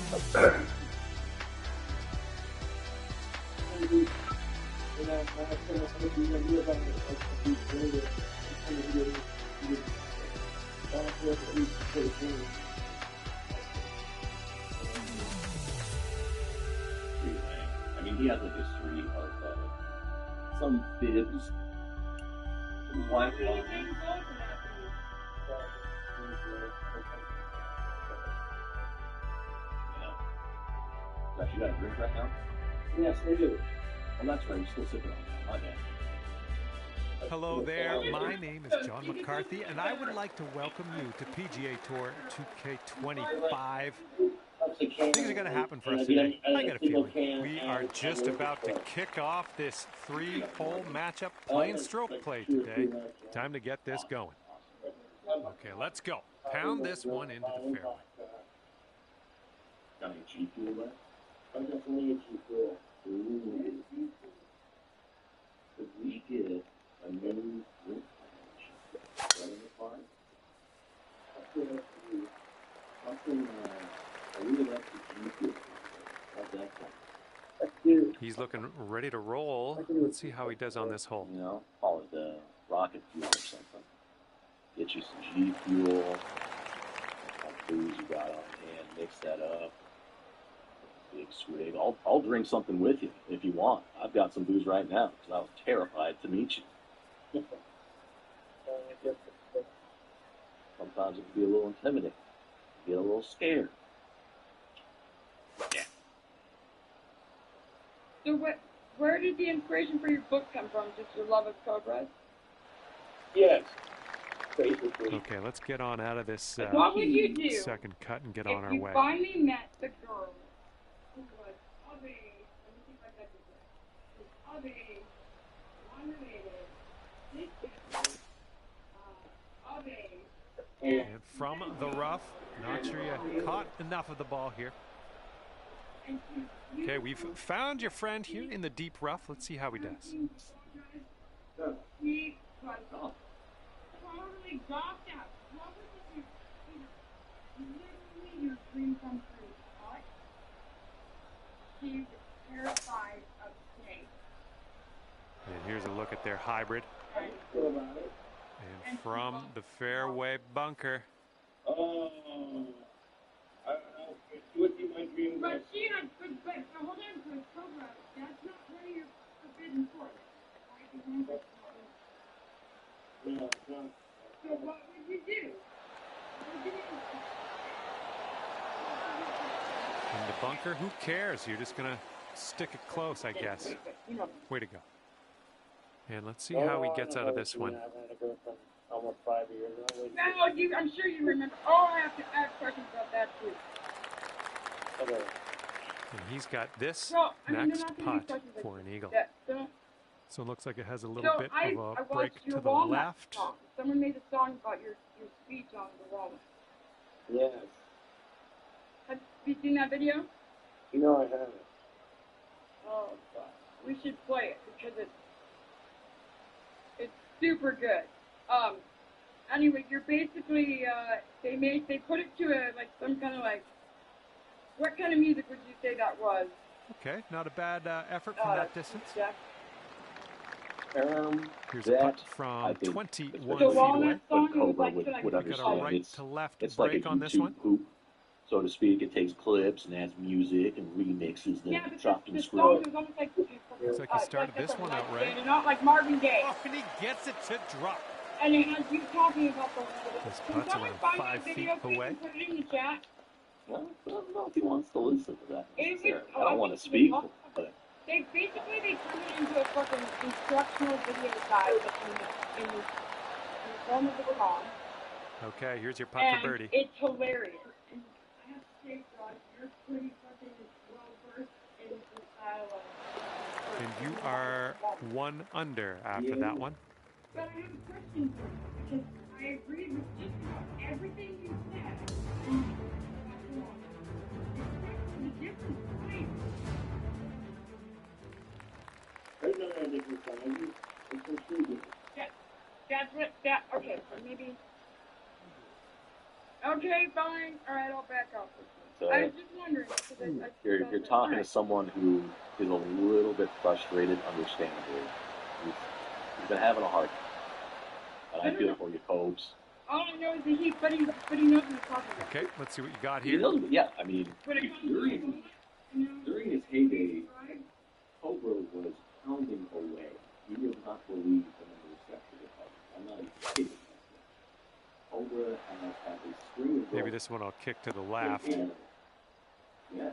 I mean, he has a history of some fibs. White line. Gosh, you got a drink right now? Yes, they do. Well, that's right. You're still sipping on that. My bad. Hello there, my name is John McCarthy, and I would like to welcome you to PGA Tour 2K25. Things are going to happen for us today. I got a feeling. We are just about to kick off this 3-hole matchup playing stroke play today. Time to get this going. Okay, let's go. Pound this one into the fairway. Got any G fuel left? I definitely need you, Ooh. If we get a new root right in the park, a real electric G fuel. How's that sound? He's looking ready to roll. Let's see how he does on this hole. You know, call it the rocket fuel or something. Get you some G fuel, what booze you got on hand, mix that up. Big swig. I'll drink something with you if you want. I've got some booze right now because I was terrified to meet you. Sometimes it can be a little intimidating. Get a little scared. Yeah. So where did the inspiration for your book come from? Just your love of cobras? Yes. Basically. Okay, let's get on out of this what would you do second cut and get on our if you way. finally met the girl who was of age? Let me see if I got this right. Of age, unrelated, of age, And from the rough, not sure you caught enough of the ball here. Okay, we've found your friend here in the deep rough. Let's see how he does. He was totally docked out. What was it? Literally your dream come true. What? She's terrified of snakes. And here's a look at their hybrid. And from the fairway bunker. Oh, I don't know. It would be my dream. But she had, but hold on, for Cobra, that's not one of your forbidden sports. Right? No. So what would you do? In the bunker, who cares? You're just going to stick it close, I guess. Way to go. And let's see how he gets out of this one. Almost 5 years. No, I'm sure you remember. Oh, I have questions about that too. Okay. And he's got this they're next not gonna be putt questions for an eagle. So it looks like it has a little bit I of a break watched to your the Walnut left. song. Someone made a song about your speech on the Walnut. Yes. Have you seen that video? No, I haven't. Oh, God. We should play it because it's super good. Anyway, you're basically they put it to some kind of what kind of music would you say that was? Okay, not a bad effort from that distance. Yeah. Here's a putt from 21 feet away. But Cobra would We got a understand. right to left It's like a break on this YouTube one. hoop, so to speak. It takes clips and adds music and remixes them, Yeah, but chopped the and song screwed. was almost like Looks like he started this one out right. Not like Marvin Gaye. Oh, and he gets it to drop. And it has you talking about the. This Can putt's someone around find 5 that feet video, please, away. and put it in the chat? Well, I don't know if he wants to listen to that. It was- necessarily. oh, I I don't want to think speak, it was- but They turned it into a fucking instructional video guide in the form of the song. Okay, here's your putt And for birdie. it's hilarious. And I have to say, Josh, you're pretty fucking well versed in the style of. And you are 1 under after that one. But I have a question for you because I agree with just about everything you said. The different points. Okay, so maybe. Okay, fine. All right, I'll back off this one. I was just wondering. you're talking to someone who is a little bit frustrated, understandably. He's been having a hard time. And I feel for you, Cobes. All I know is that but he knows what he's talking about. Okay, let's see what you got He here. knows, yeah, I mean, During his heyday, Cobra was pounding away. You will not believe the number of steps to the public. I'm not even kidding. Cobra has had a string of Maybe this one I'll kick to the left. Yeah.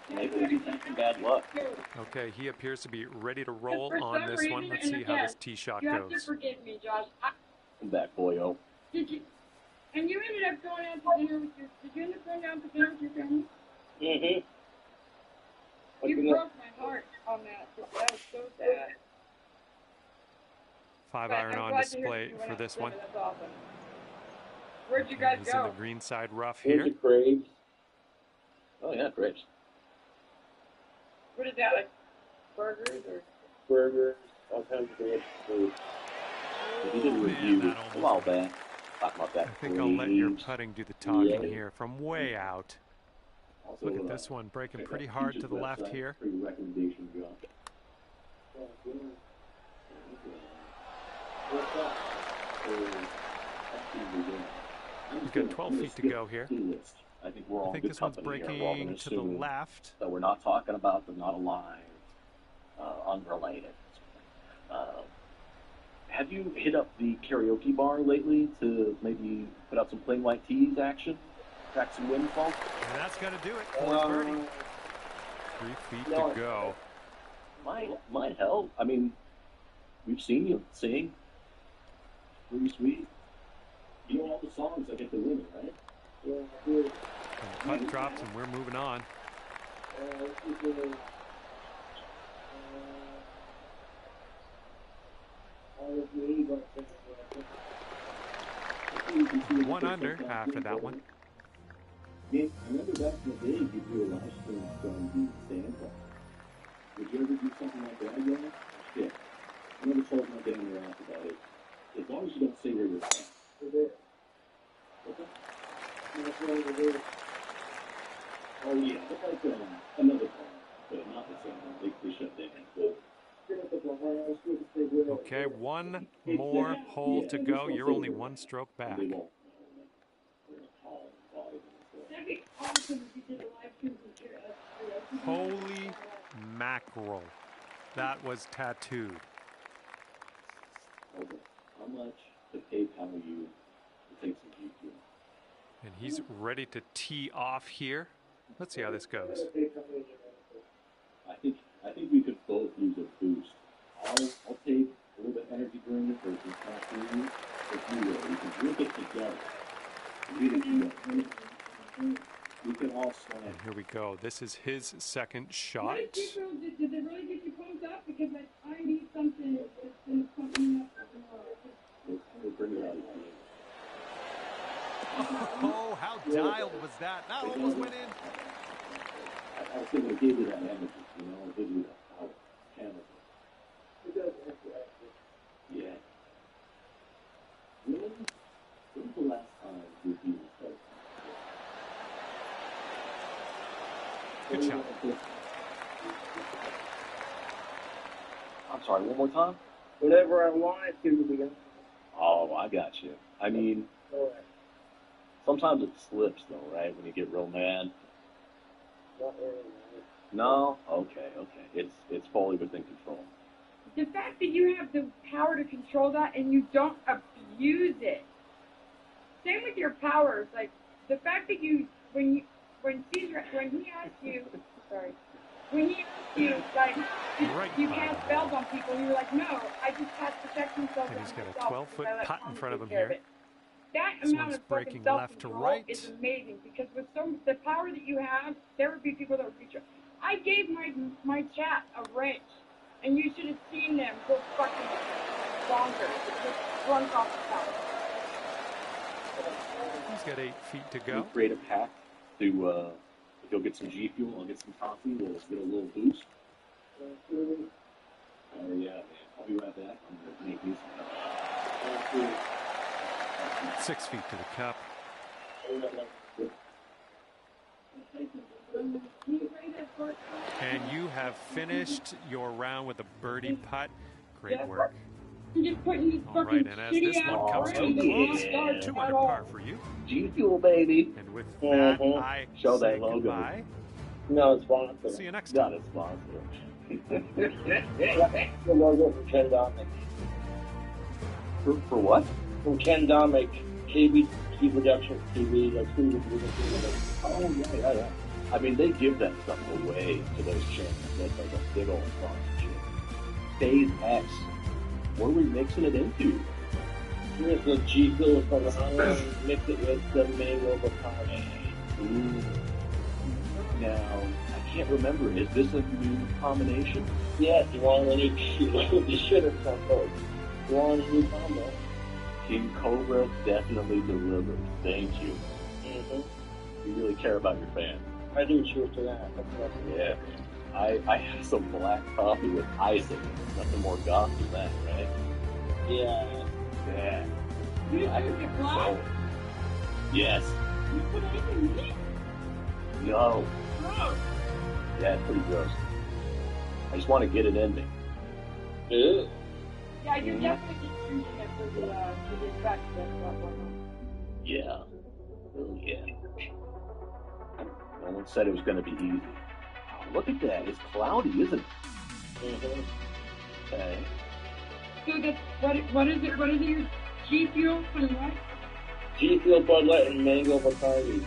maybe he's having bad luck. Okay, he appears to be ready to roll For on some this one. reason, Let's and see how again, this tee shot You have to goes. forgive me, Josh. Come back, boyo. Did you? And you ended up going out to dinner with your. Did you end up going out to dinner with your family? Mm-hmm. You broke my heart on that. That was so sad. 5 But iron I'm on glad to hear display you went for out to this dinner. one. That's awesome. Where'd you guys He's in the go? green side rough Here's here. the Craigs. Oh, yeah, great. What is that, like burgers or? Burgers, all kinds of good food. We did a review that a while back talking about that. I think I'll let your Braves. putting do the talking Yeah. here from way out. Also, Look at this one breaking check pretty out hard Peach's to the left website here. for your recommendation, John. We've got 12 feet to go here. I think we're all I think good this one's company here. We're all breaking gonna to the assume left. that we're not talking about them not alive, unrelated. Have you hit up the karaoke bar lately to maybe put out some plain white tees action? Crack some windfall? And that's going to do it for birdie. 3 feet to go. Might help. I mean, we've seen you sing. Pretty sweet. You know all the songs that get the winner, right? Yeah, good. And putt drops and we're moving on. One under after that one. Yeah, I remember back in the day, you do a live stream from the Santa. Would you ever do something like that again? Yeah. I never told my dad or aunt about it. As long as you don't say where you're from. Okay. Oh yeah, but like another car, but not the same one. They shut down. But Okay, one more hole to go. You're only one stroke back. they won't. That'd be awesome if you did a live stream from karaoke. Holy mackerel. That was tattooed. Okay. How much to PayPal you to take some GQ? And he's ready to tee off here. Let's see how this goes. I think we could both use a boost. I'll take a little bit of energy drink or some caffeine if you will. We can drink it together. Read it together. We can all slam. And here we go. This is his second shot. What did they really get you pumped up? Because I need something that's going to pump me up. We'll bring it out. Oh, how dialed was that? That almost went in. I was thinking it gave you that energy, you know, it gave you that power. Energy. Yeah. When was the last time you started? Good shot. I'm sorry, one more time? Whatever I want it to be. Oh, I got you. I mean, sometimes it slips though, right? When you get real mad. Not really. No? Okay. It's fully within control. The fact that you have the power to control that and you don't abuse it. Same with your powers. Like the fact that when he asked you, like, you cast spells on people, and you're like, no, I just cast protection spells on And he's got a myself 12-foot because I let putt in Tom front of take him care here. it. That This amount one's of fucking breaking left to self-control right. is amazing because with the power that you have, there would be people that would beat you. I gave my chat a wrench, and you should have seen them go fucking bonkers. Just drunk off the power. He's got 8 feet to We'll go. create a pack to go get some G Fuel. I'll get some coffee. We'll get a little boost. Oh yeah, man. I'll be right back. I'm gonna make these. 6 feet to the cup. And you have finished your round with a birdie putt. Great work. Just putting these All right, and as this one comes to a close, yeah. 2 under par for you. G Fuel, baby. And with that, I Show say that logo. goodbye. No, it's sponsored. See you next Not time. a sponsor. The logo from Ken Domick. For what? From Ken Domick, KBT Production TV, like food and Oh, yeah. I mean, they give that stuff away to those channels. That's like a big old sponsorship. Phase X. What are we mixing it into? Here's the G Fuel from the Honda, mix it with the Mango Bacardi. Ooh. Now, I can't remember. Is this a new combination? Yes, you want any you should have some folks. You want a new combo. King Cobra definitely delivered. Thank you. Mm-hmm. You really care about your fans. I do cheers to that. That's Yeah. I had some black coffee with Isaac. Nothing more goth than that, right? Yeah. Yeah. You I drink could- it black? Yes. You put anything in it? No. Gross. Yeah, it's pretty gross. I just want to get it in me. Ew. Yeah, you're Mhm. definitely drinking it for the effect that's not going on. Yeah. Oh, yeah. No one said it was going to be easy. Oh, look at that. It's cloudy, isn't it? Okay. So that's, what is it? What is it? Your G Fuel and what? G Fuel, Bud Light, and Mango Bacardi.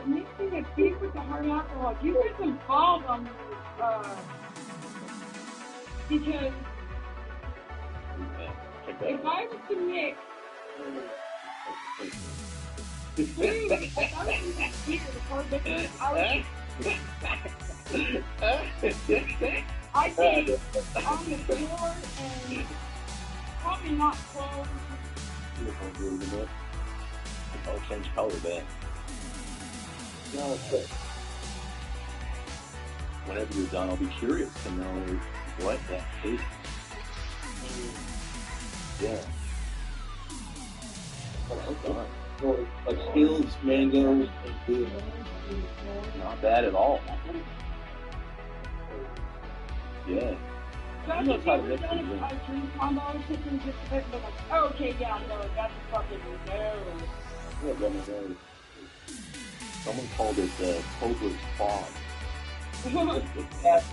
Mixing it deep with the hard alcohol. You put some balls on because Yeah, check that if out. I was to mix food, if I was to mix beer with hard liquor, I'd be on the floor and probably not close. I'll change color then. Whenever you're done, I'll be curious to know what that is. Yeah. Well done. Like Skills, mangoes, and beer. Not bad at all. Yeah. Josh, You know have you how to ever mix done these in. a drink combo taking just a bit, but like, oh, okay, yeah, no, that's a fucking no. Someone called it Cobra's Fog. Yes.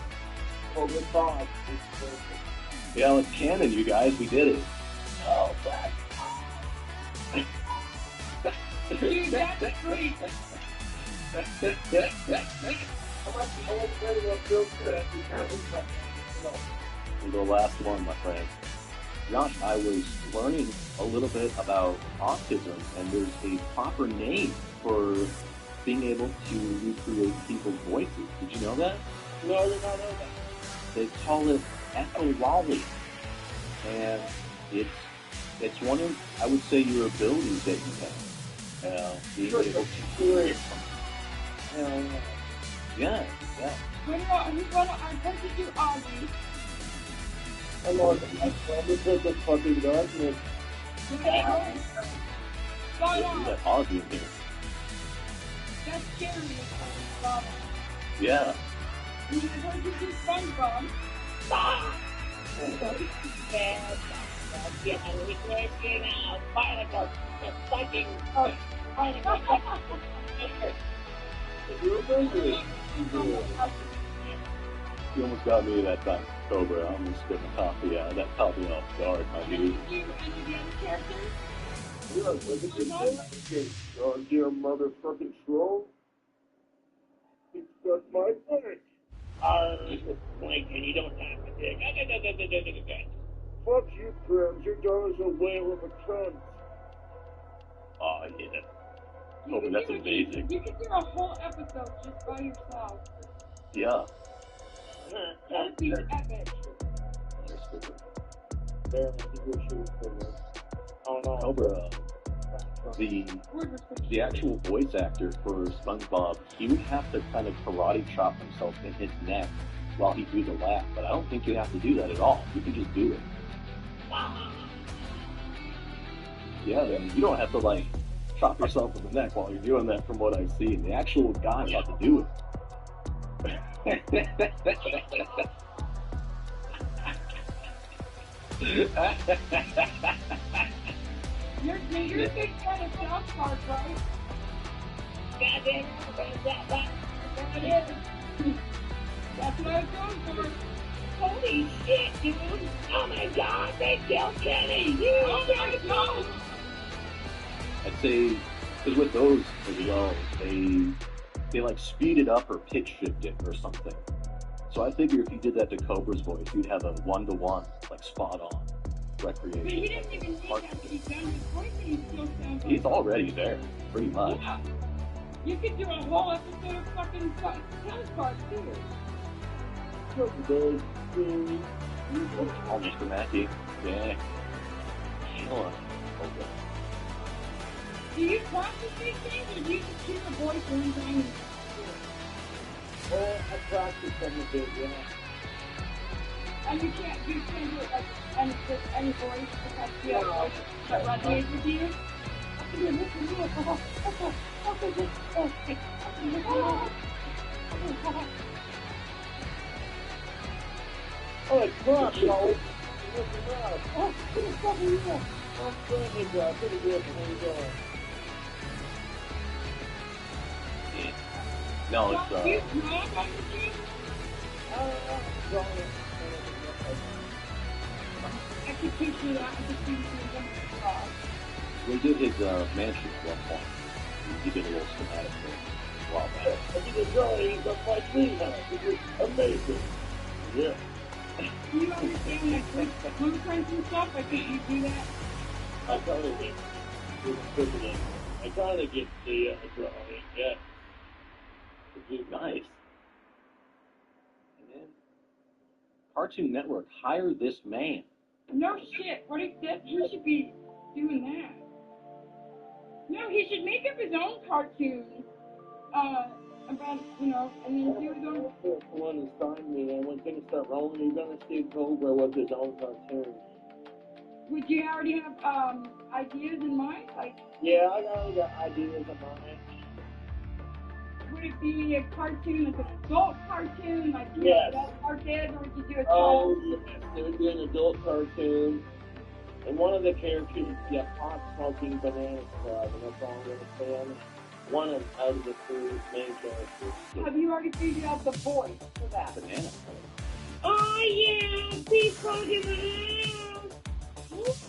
Cobra Fog. Yeah, it's canon, you guys. We did it. Oh, God. Dude, that's great. And the last one, my friend. Josh, I was learning a little bit about autism, and there's a proper name for being able to recreate people's voices. Did you know that? No, I did not know that. They call it echolalia, and it's one of, I would say, your abilities that you have. Being able to create something. Yeah, yeah. I'm supposed to do Ozzy. I'm on the fucking darkness. Spot You on. got Ozzy in here. That's scary. Bob. Yeah. You're supposed to do SpongeBob. You almost got me that time, Cobra. I almost spit my coffee out. That caught me off guard, my dude. You any of the other characters? Yeah, look at this goddamn motherfucking troll. He got my dick. Blink and you don't have to dig. Fuck you, Krabs. Your daughter's a whale of a cunt. Oh, yeah. Cobra, that's amazing. You could do a whole episode just by yourself. Yeah. That would be epic. Damn, I think we should have done Oh, no. Cobra, the actual voice actor for SpongeBob, he would have to kind of karate chop himself in his neck while he do the laugh, but I don't think you have to do that at all. You can just do it. Yeah, man, you don't have to, like, chop yourself in the neck while you're doing that from what I've seen. The actual guy had to do it. You're a big fan of South Park, right? Goddamn, That is. That's what I was going for. holy shit, dude! Oh my god, they killed Kenny! Oh my god! I'd say, because with those as well, they like speed it up or pitch shift it or something. So I figure if you did that to Cobra's voice, you'd have a 1-to-1, like spot on recreation. But he didn't even need that to be done. His voice and he still sounds like He's already there, pretty much. Yeah. You could do a whole episode of fucking South Park too. Oh, Mr. Mackey. Yeah. Sure. Okay. Do you practice these things or do you just keep the voice one time? Oh, I practiced them a bit, yeah. And you can't do it like any voice because you have a voice that resonates with you. Oh, it's rough, Joey. Oh, pretty fucking real. I'm pretty good. Pretty good. How you doing? No, it's Do you draw on the team? Drawing. I could teach you that. I could teach you them to draw. we did his mansion at one point. He did a little schematic for it a while back. I think the drawing of my dream house. It was amazing. Yeah. Do you understand like blueprints and stuff? Like, did you do that? I kind of get I kind of get the drawing, yeah. Nice. And then Cartoon Network, hire this man. No shit. What is that? He should be doing that. No, he should make up his own cartoon. About, you know, and then do his own. The one who signed me, and when things start rolling, you're gonna see Cobra with his own cartoon. Would you already have ideas in mind? Like, yeah, I already got ideas in mind. would it be a cartoon, like an adult cartoon, like Yes. adult cartoon, or would you do a Oh, child? yes, there would be an adult cartoon. And one of the characters would be a pot smoking banana club, and that's all I'm gonna say on it. One out of the three main characters. Have you already figured out the voice for that? Banana. Oh yeah, people in the house.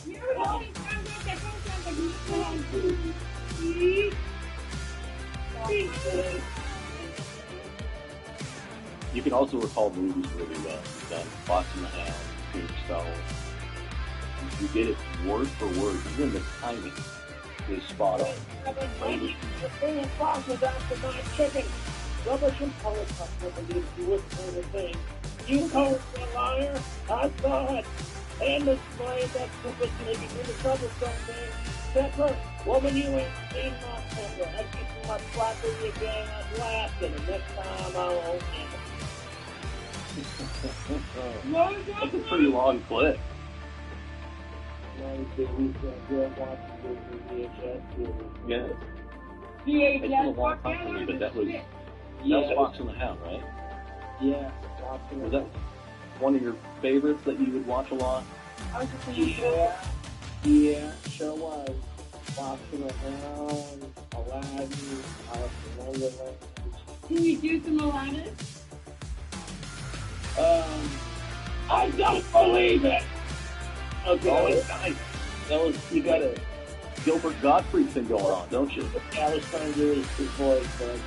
You know, it always sounds like that sounds like You can also recall movies really well. You've done Fox and the Hound, Tombstone. You get it word for word. Even the timing is spot on. The thing boxes after my chicken. Rubbish and politics, if you wouldn't say the thing. You called me a liar? I saw it. And displayed that stupid thing in the troublesome thing. Pepper, woman, you ain't seen my pepper. I get you my flattery again, I'm laughing, and next time I won't That's a pretty long clip. Yeah. It's been a long time for me, but that was Fox and the Hound, right? Yeah, Fox and the Was that one of your favorites that you would watch a lot? Yeah, sure was. Fox and the Hound, Aladdin, Alice in Wonderland. Can you do some Aladdin? I don't believe it! Okay, Oh, it's nice. that was, you got a Gilbert Gottfried thing going on, don't you? I was trying to do his voice, but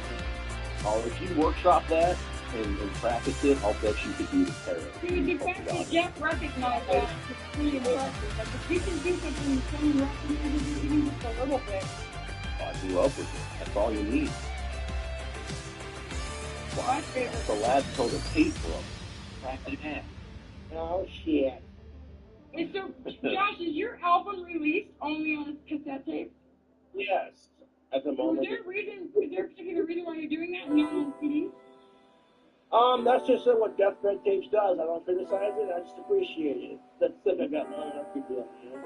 Oh, if you workshop that and practice it, I'll bet you could do the parrot. Dude, the fact that Jeff recognized that is pretty impressive. Like, if you can do something someone recognizes you even just a little bit. I grew up with it. That's all you need. My favorite. The lad told a tape for him. Cracked in half. oh shit. And so, Josh, is your album released only on cassette tape? Yes, at the Was moment. there a particular reason why you're doing that and not on CD? That's just what Deathbed Tapes does. I don't criticize it, I just appreciate it. That's something I got long enough to do, you know?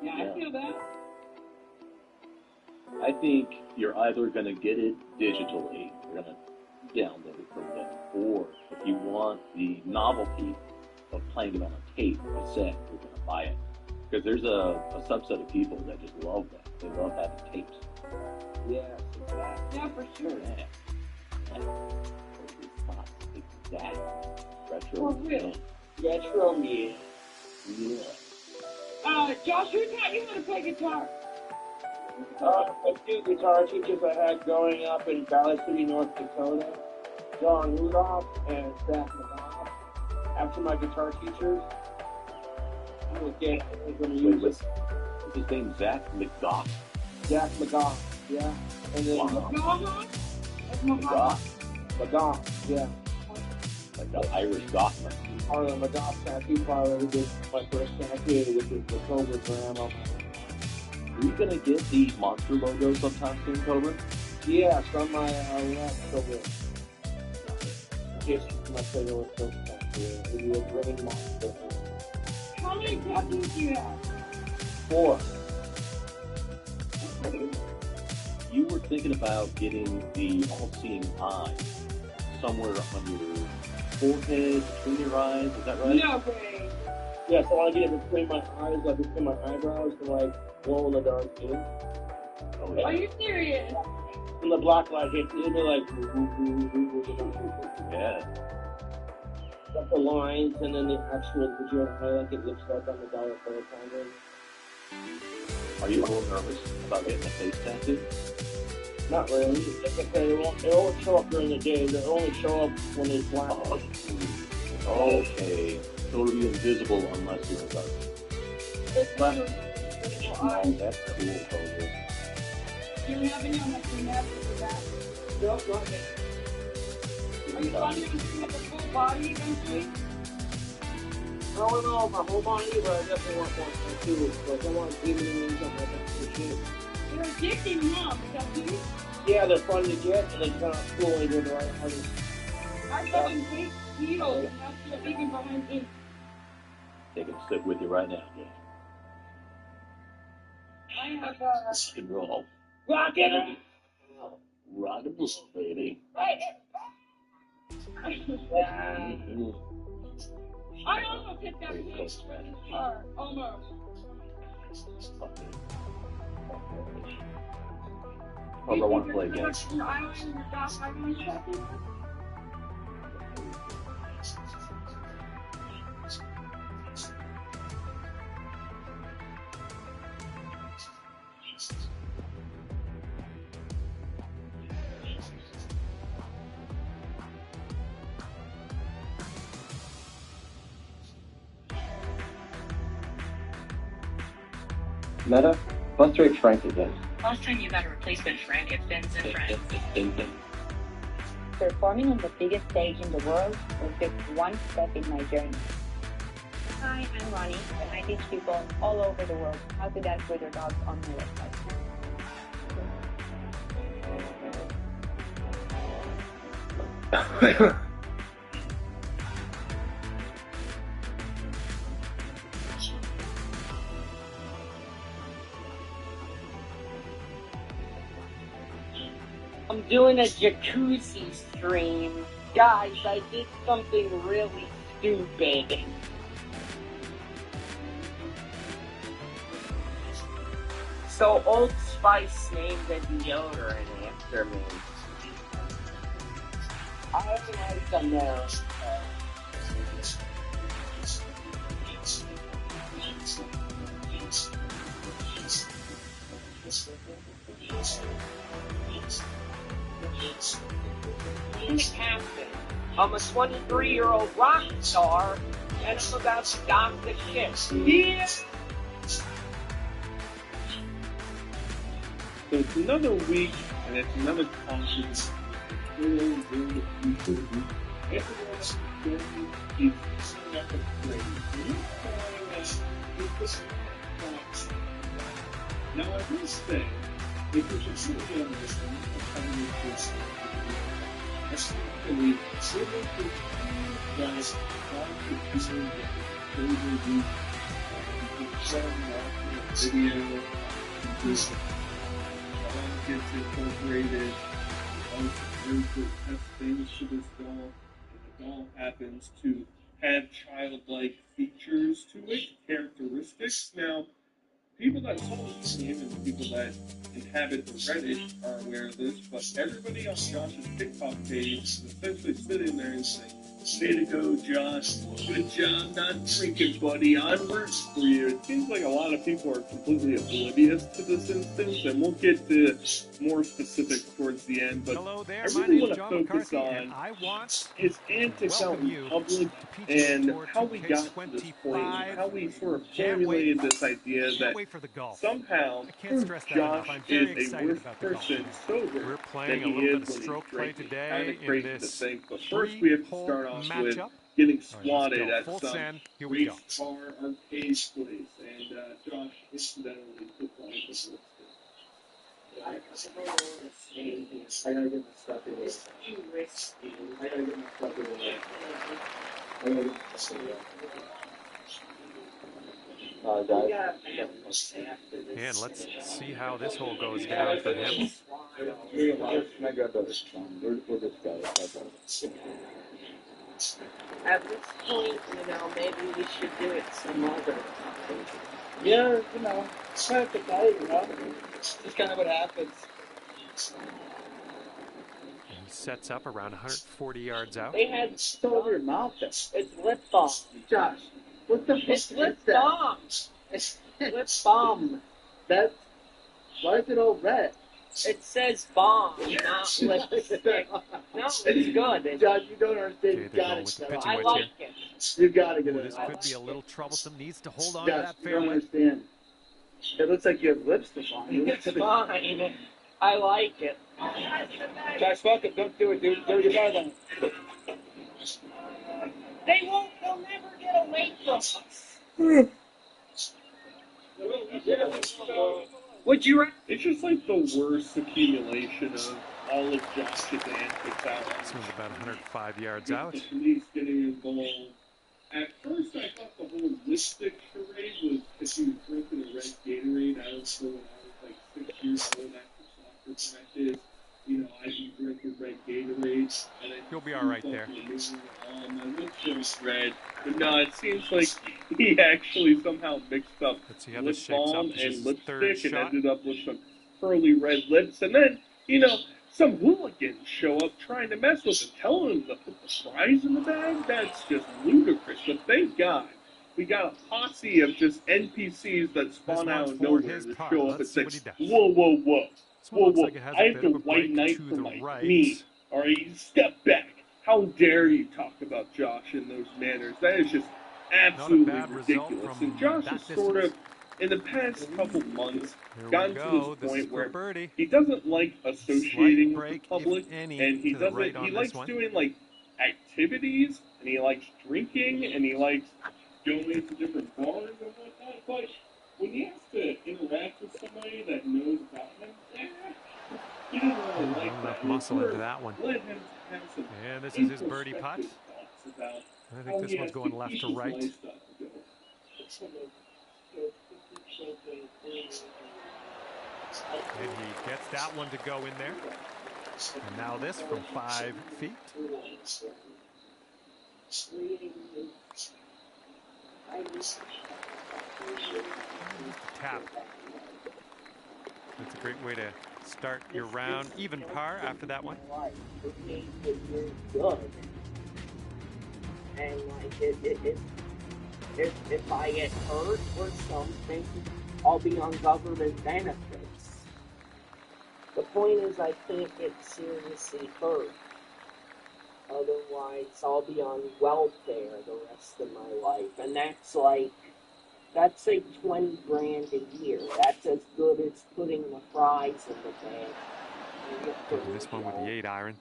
Yeah, I feel that. I think you're either going to get it digitally, you're going to download it from them, or if you want the novelty of playing it on a tape, cassette, you're going to buy it. Because there's a subset of people that just love that. They love having tapes. Yes, exactly. Yeah, for sure. Yeah. It's not exact. Retro. For real. Retro, yeah. Yeah. Josh, who taught you how to play guitar? A few guitar teachers I had growing up in Valley City, North Dakota. John Rudolph and Zach McGough. After my guitar teachers, I was getting What's his name? Zach McGough? Zach McGough, yeah. And then Maha? McGough. McGough, yeah. Like the Irish Gothman. Harlan McGough tattoo parlor who did my first tattoo, which is the Cobra Grandma. Are you going to get the monster logo sometime soon, Cobra? Yes, on my left Cobra. kids my trailer was so stuff. It was raining monster. How many tattoos do you have? 4. You were thinking about getting the all-seeing eye somewhere on your forehead, between your eyes. Is that right? No way. Yes, I want to get it between my eyes, like between my eyebrows, to like glow in the dark too. Oh, yeah. Are you serious? When the black light hits, it'll be like. Yeah. Got the lines and then the actual visual highlight it looks like on the dollar bill kind Are you a little nervous about getting a face tattoo? Not really. Like I said, it won't show up during the day. They only show up when it's black. Okay. So it'll be invisible unless you're in the dark. Oh, that's cool, Cobra. Do you have any on the neck or that? Nope, not yet. Are you planning on doing the full body eventually? I don't know my whole body, but I definitely want one too. Like I want evening something like that for shit. They're addicting, huh? Tattoos? Yeah, they're fun to get, and they're kind of cool when you do the right artist. I fucking hate needles, and that's the reason behind ink. They can stick with you right now. Yeah. I have Rock and roll. rock it. Rock and roll, baby. I almost hit that pitch hard. Almost. I want to play again. Meta, bust rate Frank again. Last time you got a replacement Frank at Fins and Friends. Performing on the biggest stage in the world was just one step in my journey. Hi, I'm Ronnie, and I teach people all over the world how to dance with their dogs on my website. I'm doing a jacuzzi stream. Guys, I did something really stupid. So Old Spice named a deodorant after me. I like them now. I'm the captain. I'm a 23-year-old rock star, and I'm about to dock the ship. Yeah. So it's another week, and it's another conference. Now I will say, if we should sit down this one, especially civil guys some video, gets incorporated, things to this doll, and the doll happens to have childlike features to it, characteristics. Now, people that saw this game and the people that inhabit the Reddit are aware of this, but everybody on Josh's TikTok page is essentially sitting there and saying, "Way to go, Josh. Good job not drinking, buddy. Onwards for you." It seems like a lot of people are completely oblivious to this instance, and we'll get to more specific towards the end, but I really want to focus on his antics out in public and how we got to this point, and how we sort of formulated this idea that somehow Josh is a worse person sober than he is when he's drinking. Kind of crazy to think, but first we have to start off with getting swatted at some race car arcade place, and Josh incidentally took one of the I gotta get my stuff in there. I gotta get my stuff in there. I gotta get my stuff in there. And let's see how this hole goes down for him. At this point, maybe we should do it some other time. Yeah, it's kind of the guy, It's just kind of what happens. And he sets up around 140 yards out. They had over your mouth. It's lip balm. Josh, what the fuck It's is lip that? balm. It's lip balm. Why is it all red? It says bomb, not lipstick. No, it's good. Josh, you don't understand. Okay, You they're gotta going with the get it. pitching I wedge like here. it. You gotta get Ooh, it. this could be a little troublesome. Needs to hold on Josh, to that you don't fairway. understand. It looks like you have lipstick on you. It's fine. I like it. Josh, fuck it. Don't do it, dude. Do your guy then. They'll never get away from us. Would you? It's just like the worst accumulation of all of Josh's antics out. This one's about 105 yards out. The police getting involved. At first, I thought the whole lipstick charade was because he was drinking a red Gatorade. I was when I was like 6 years old after soccer practice. I'd be drinking red Gatorades. You'll be all right there. My lips are red. But no, it seems like he actually somehow mixed up Let's see how lip this shapes up. balm This is and his lipstick third and shot. ended up with some curly red lips. And then, some hooligans show up trying to mess with him, telling him to put the fries in the bag. That's just ludicrous. But thank God, we got a posse of just NPCs that spawn out of nowhere to show up and say, whoa, whoa, whoa. Whoa, whoa, like it has a I have bit the of a white break knight to for the my right. knee. All right, step back. How dare you talk about Josh in those manners? That is just absolutely bad result ridiculous. from And Josh that has sort of, in the past couple months, gotten to this point where he doesn't like associating with the public, and he doesn't. right He on likes this one. doing like activities, and he likes drinking, and he likes going to different bars and whatnot. But when he has to interact with somebody that knows about him, he doesn't really like Enough that. muscle into that one. Let him have some And this is his birdie putt. introspective thoughts about I think this one's going left to right. lifestyle to go. And he gets that one to go in there. And now this from 5 feet. Tap. That's a great way to start your round. Even par after that one. Good. And if I get hurt or something, I'll be on government benefits. The point is I can't get seriously hurt. Otherwise, I'll be on welfare the rest of my life. And that's like 20 grand a year. That's as good as putting the fries in the bag. Taking this one with the 8-iron.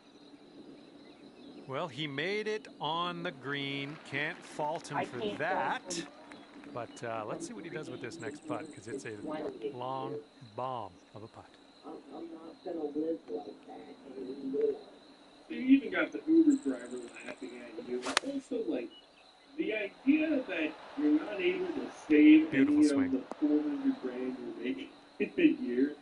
Well, he made it on the green. Can't fault him for that. But let's see what he does with this next putt, because it's a long bomb of a putt. I'm not going to live like that anymore. So you even got the Uber driver laughing at you. Also, like, the idea that you're not able to save any of the 400 grand you're making in a year.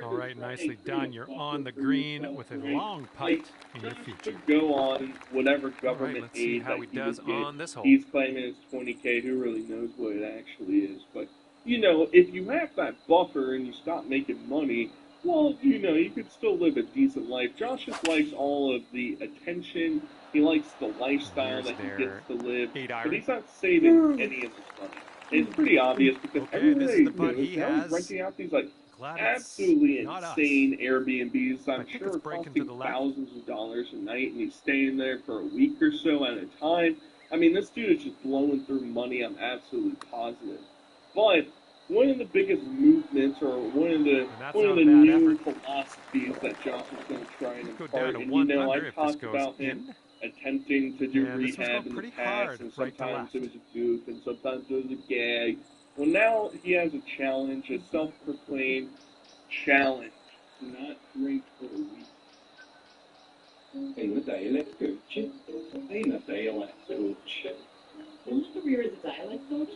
All right, nicely done. You're on the green with a long putt in your feature. To go on whatever government let's see aid how that he he does would get. on this hole. He's claiming it's 20K. Who really knows what it actually is? But, if you have that buffer and you stop making money, well, you could still live a decent life. Josh just likes all of the attention. He likes the lifestyle that he gets to live. But he's not saving any of his money. And it's pretty obvious because everybody knows now he's renting out these, absolutely insane Airbnbs. I'm sure are costing thousands of dollars a night, and he's staying there for a week or so at a time. I mean, this dude is just blowing through money. I'm absolutely positive. But one of the biggest movements, or one of the new philosophies that Josh is going to try and impart, and I talked about him attempting to do rehab in the past, and sometimes it was a goof, and sometimes it was a gag. Well, now he has a challenge, a self-proclaimed challenge to not drink for a week. Hey, dialect coach. Hey, dialect coach. Want a career as a dialect coach?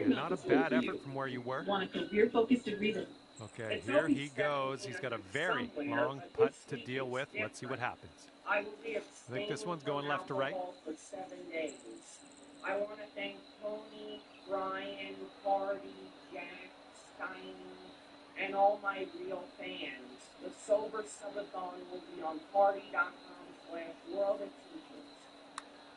Not a bad effort from where you were. Want a career-focused degree that... Okay, here he goes. He's got a very long putt to deal with. Let's see what happens. I will be I think this one's going left to right. for 7 days. I want to thank Tony, Brian, Hardy, Jack, Steiny, and all my real fans. The Sober Subathon will be on party.com/World of Teachers.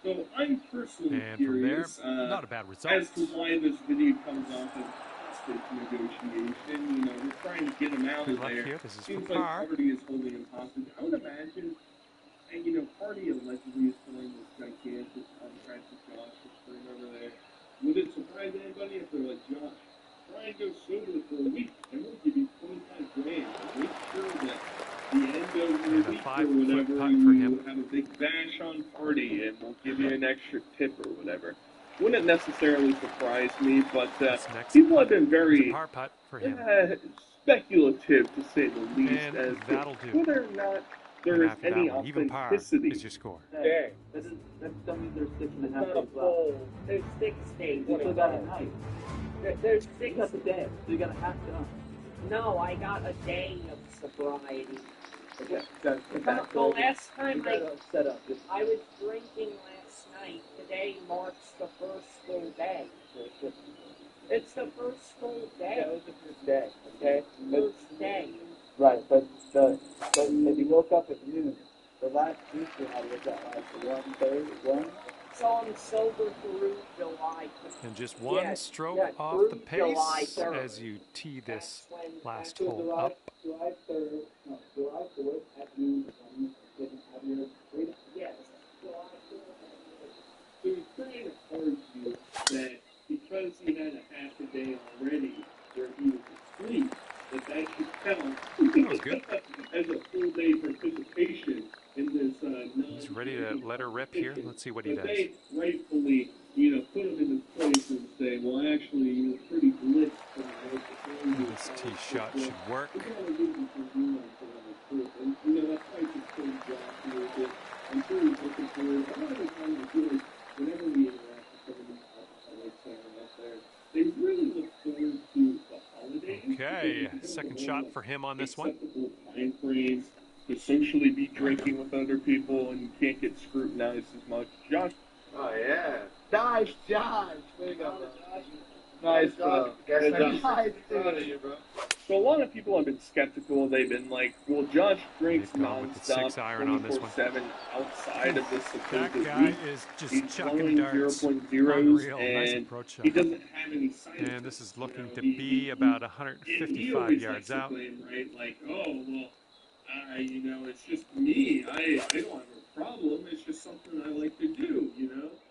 So I'm personally And curious, from there, not a bad result. as to why this video comes off as hostage negotiation. You know, we're trying to get him out of Left there. here, this is Seems for like par. Hardy is holding him hostage. I would imagine, and you know, Hardy allegedly is pulling this gigantic contract with Josh Spring over there. Would it surprise anybody if they're like, Josh, try and go sober for a week, and we'll give you 25 grand. Make sure that the end of your week or whatever, you have a big bash on Hardy, and we'll give you an extra tip or whatever. Wouldn't necessarily surprise me, but people have been very par putt for him. speculative, to say the least, And as to that'll do. whether or not there And is after any that one, even par authenticity. is your score. Okay. That doesn't mean there's 6.5 It's not a days left. full. There's 6 days. You still got a night. There's You 6. got the day, so you got a half done. No, I got a day of sobriety. Okay, so The last time set up. I was drinking last night. Today marks the first full day. It's the first full day. Yeah, it was the first day, okay? First day. Right, but if you woke up at noon, the last juice you had was at like 1:30, 1? So I'm sober through July. And just one stroke off the pace as you tee this last hole up. July 3rd, no, July 4th at noon is when you didn't have your freedom. Yes. So he's trying to argue that because he had a half a day already where he was asleep, that should count as a full day participation in this He's ready to let her rip here. Let's see what he but does. they rightfully, put him in his place and say, well, actually, you're pretty blitzed for This tee shot should work. we gotta give you some nuance around the truth. And, that's why I just told Josh a little bit. I'm sure he's looking for it. A lot of the times I feel like whenever we interact with some of these alcoholics hanging out there, they really look forward to the holidays. Okay, second shot for him on this one. Acceptable time frames to socially be drinking with other people and you can't get scrutinized as much. Josh. Oh, yeah. Nice, Josh. There you go, bro. Nice, bro. Nice, bro. So a lot of people have been skeptical. They've been like, well, Josh drinks He's going with the nonstop 6-iron on this one. 24/7 outside of this supposed That guy week. is just He's chucking throwing darts. 0.0s, Unreal. Nice and approach shot. he doesn't have any side And effects. this is looking to be about And he 155 always yards likes to out. claim, right? Like, oh, well, it's just me. I don't have a problem. It's just something I like to do,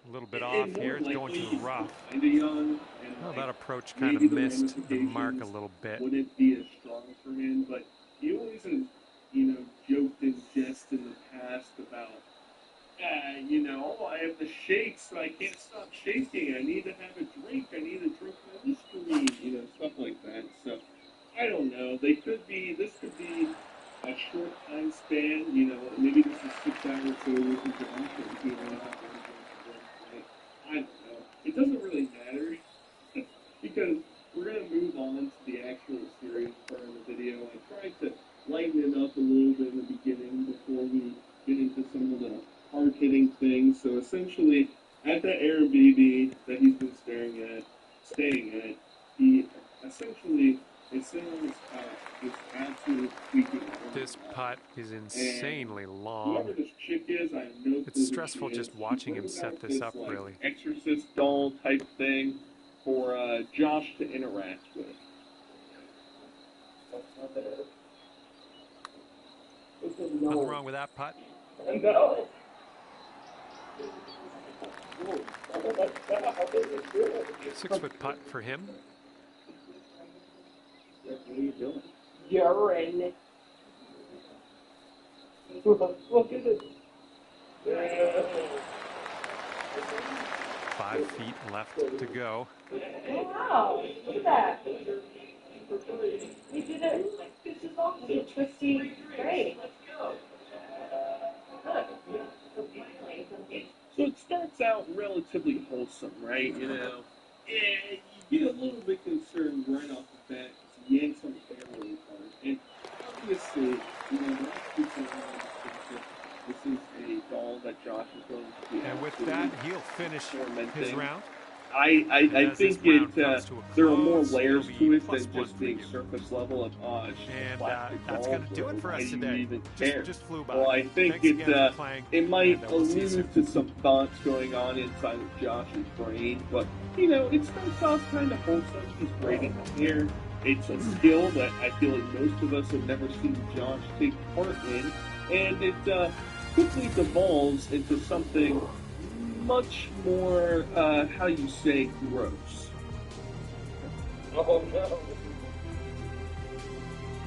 A little bit And off here. It's more going likely, too rough. Kinda young, and Well, that approach maybe kind of the missed the mark a ramifications little bit. wouldn't be as strong for him, but he always has, joked and jest in the past about, I have the shakes, so I can't stop shaking. I need to have a drink. I need to drink my Listerine, stuff like that. So, I don't know. This could be a short time span, maybe this is 6 hours so with Josh, and I don't know. It doesn't really matter because we're going to move on to the actual serious part of the video. I tried to lighten it up a little bit in the beginning before we get into some of the hard-hitting things. So essentially, at that Airbnb that he's been staying at, he essentially is sitting on his couch, just absolutely tweaking. This putt is insanely Whoever long. this chick is, I have no clue It's who stressful she is. just watching him She's set got this up, like, really. Exorcist doll type thing for Josh to interact with. Nothing wrong with that putt. No. 6-foot putt for him. What are you doing? Urine. Look at it. 5 feet left to go. Wow, look at that. We did it. It's a twisty grade. So it starts out relatively wholesome, right? You know, yeah, you get a little bit concerned right off the bat. He yanks on the hair really hard, and obviously, you know, this is a doll that Josh is going to be. And with that, he'll finish his round. I think there are more layers to it than just being surface level of and that's going to do it for us today. Just flew by. Well, I think it might allude to some thoughts going on inside of Josh's brain, but you know, it starts off kind of wholesome. He's braiding the hair. It's a skill that I feel like most of us have never seen Josh take part in, and it quickly devolves into something much more, how you say, gross. Oh no.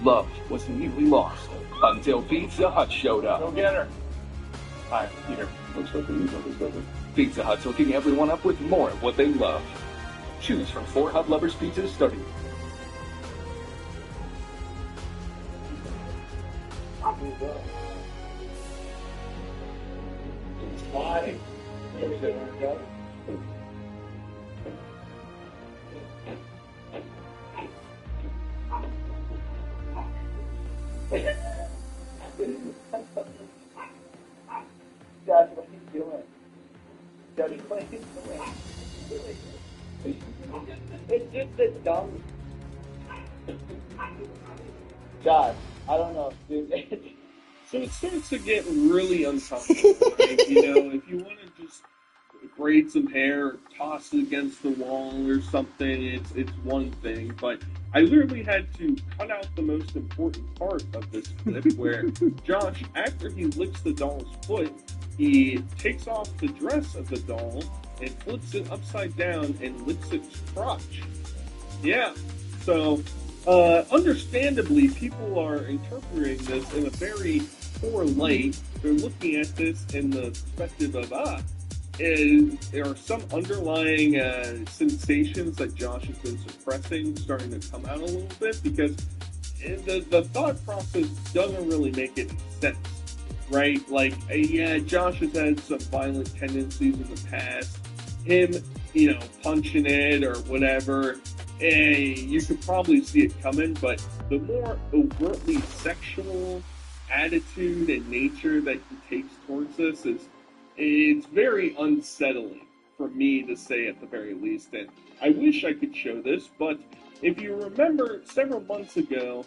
Love was immediately lost until Pizza Hut showed up. Go get her. Hi, Peter. Looks like the news on this building. Pizza Hut's hooking everyone up with more of what they love. Choose from 4 Hut Lovers pizzas starting. Sliding. Josh, what are you doing? Josh, what are you doing? It's just a dumb. Josh, I don't know, dude. So it starts to get really uncomfortable, right? You know, if you want to just braid some hair or toss it against the wall or something, it's one thing. But I literally had to cut out the most important part of this clip where Josh, after he licks the doll's foot, he takes off the dress of the doll and flips it upside down and licks its crotch. Yeah, so understandably, people are interpreting this in a very poor light. They're looking at this in the perspective of, there are some underlying sensations that Josh has been suppressing starting to come out a little bit, because the thought process doesn't really make any sense, right? Like, yeah, Josh has had some violent tendencies in the past. Him, you know, punching it or whatever, you could probably see it coming, but the more overtly sexual attitude and nature that he takes towards this it's very unsettling for me to say at the very least. And I wish I could show this, but if you remember several months ago,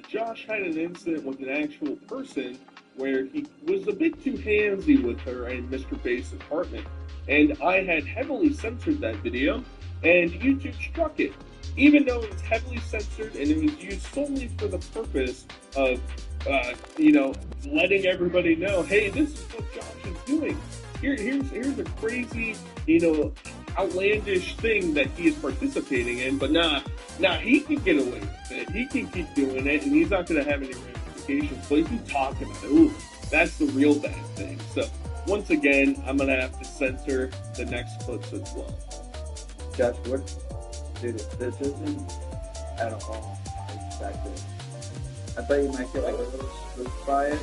Josh had an incident with an actual person where he was a bit too handsy with her in Mr. Bay's apartment. And I had heavily censored that video, and YouTube struck it. Even though it's heavily censored and it was used solely for the purpose of, you know, letting everybody know, hey, this is what Josh is doing. Here's a crazy, you know, outlandish thing that he is participating in, but nah, he can get away with it. He can keep doing it, and he's not going to have any ramifications. But if you talk about it, ooh, that's the real bad thing. So, once again, I'm going to have to censor the next clips as well. Josh, what? Dude, this isn't at all expected. I thought you might get like a little spooked by it.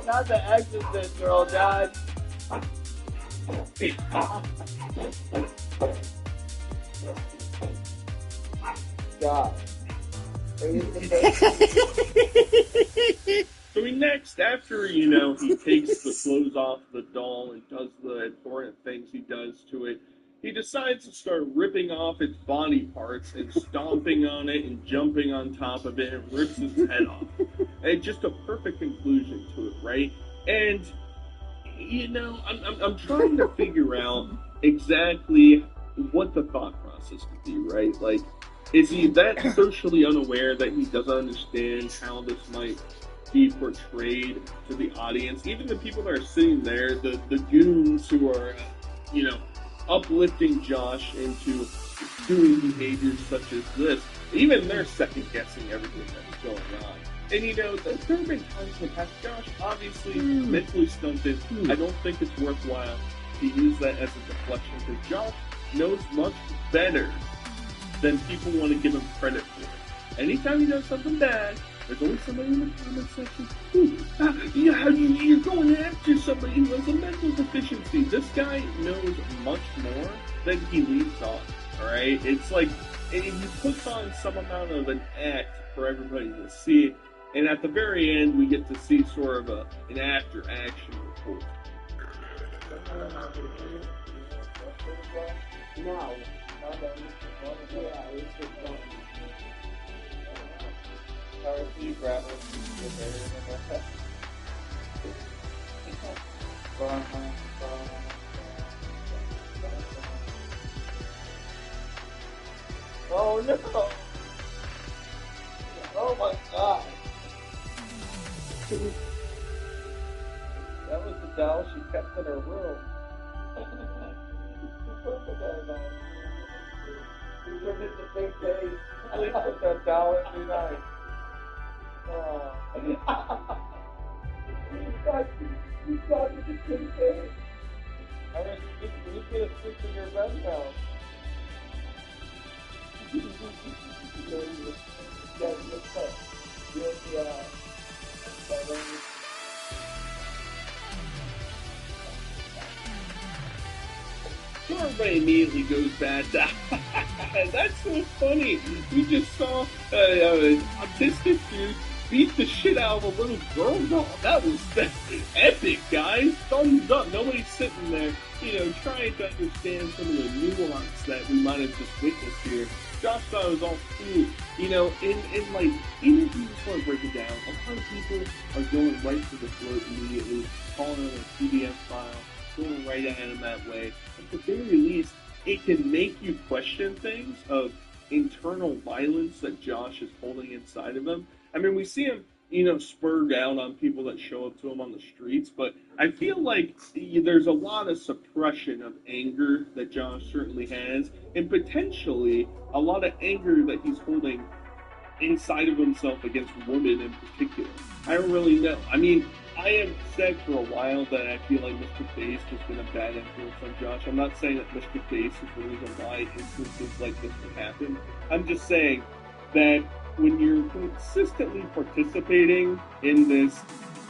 Not the Exorcist girl, Josh. God. So next, after, you know, he takes the clothes off the doll and does the important things he does to it, he decides to start ripping off its body parts and stomping on it and jumping on top of it and rips its head off. And just a perfect conclusion to it, right? And, you know, I'm trying to figure out exactly what the thought process could be, right? Like, is he that socially unaware that he doesn't understand how this might be portrayed to the audience? Even the people that are sitting there, the goons who are, you know, uplifting Josh into doing behaviors such as this, even they're second guessing everything that's going on. And you know, there have been times in the past, Josh, obviously mentally stunted. I don't think it's worthwhile to use that as a deflection because Josh knows much better than people want to give him credit for. Anytime he does something bad, there's always somebody in the comment section, you're going after somebody who has a mental deficiency. This guy knows much more than he leaves on, alright? It's like, and he puts on some amount of an act for everybody to see, and at the very end, we get to see sort of an after-action report. No. You grab it, oh no! Oh my god! That was the doll she kept in her room. She turned into big face. Sleep with that doll every night. Oh. You thought you just couldn't face. I mean, you could have slept in your bed now. So everybody immediately goes bad. That's so funny. We just saw an autistic dude beat the shit out of a little girl doll. That was epic, guys. Thumbs up. Nobody's sitting there, trying to understand some of the nuance that we might have just witnessed here. Josh thought it was all cool. In like, even if you just want to break it down, a lot of people are going right to the throat immediately, calling it a PDF file, going right at him that way. At the very least, it can make you question things of internal violence that Josh is holding inside of him. I mean, we see him, spur down on people that show up to him on the streets, but I feel like there's a lot of suppression of anger that Josh certainly has, and potentially a lot of anger that he's holding inside of himself against women in particular. I don't really know. I mean, I have said for a while that I feel like Mr. Face has been a bad influence on Josh. I'm not saying that Mr. Face is the reason why instances like this would happen. I'm just saying that when you're consistently participating in this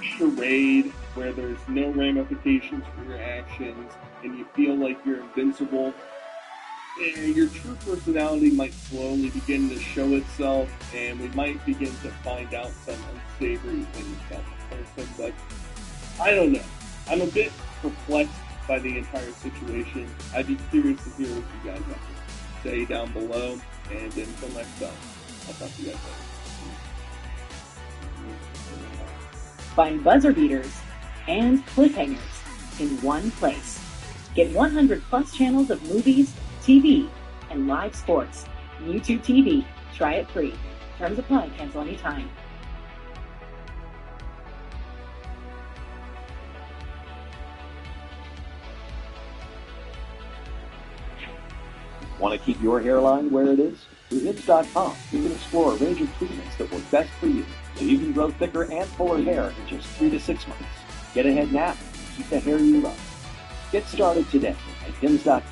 charade where there's no ramifications for your actions and you feel like you're invincible, your true personality might slowly begin to show itself, and we might begin to find out some unsavory things about the person. But I don't know. I'm a bit perplexed by the entire situation. I'd be curious to hear what you guys have to say down below. And until next time, I'll talk to you guys later. Find buzzer beaters and cliffhangers in one place. Get 100 plus channels of movies, TV, and live sports. YouTube TV. Try it free. Terms apply. Cancel anytime. Want to keep your hairline where it is? With Hims.com, you can explore a range of treatments that work best for you, so you can grow thicker and fuller hair in just 3 to 6 months. Get ahead now. Keep the hair you love. Get started today at Hims.com.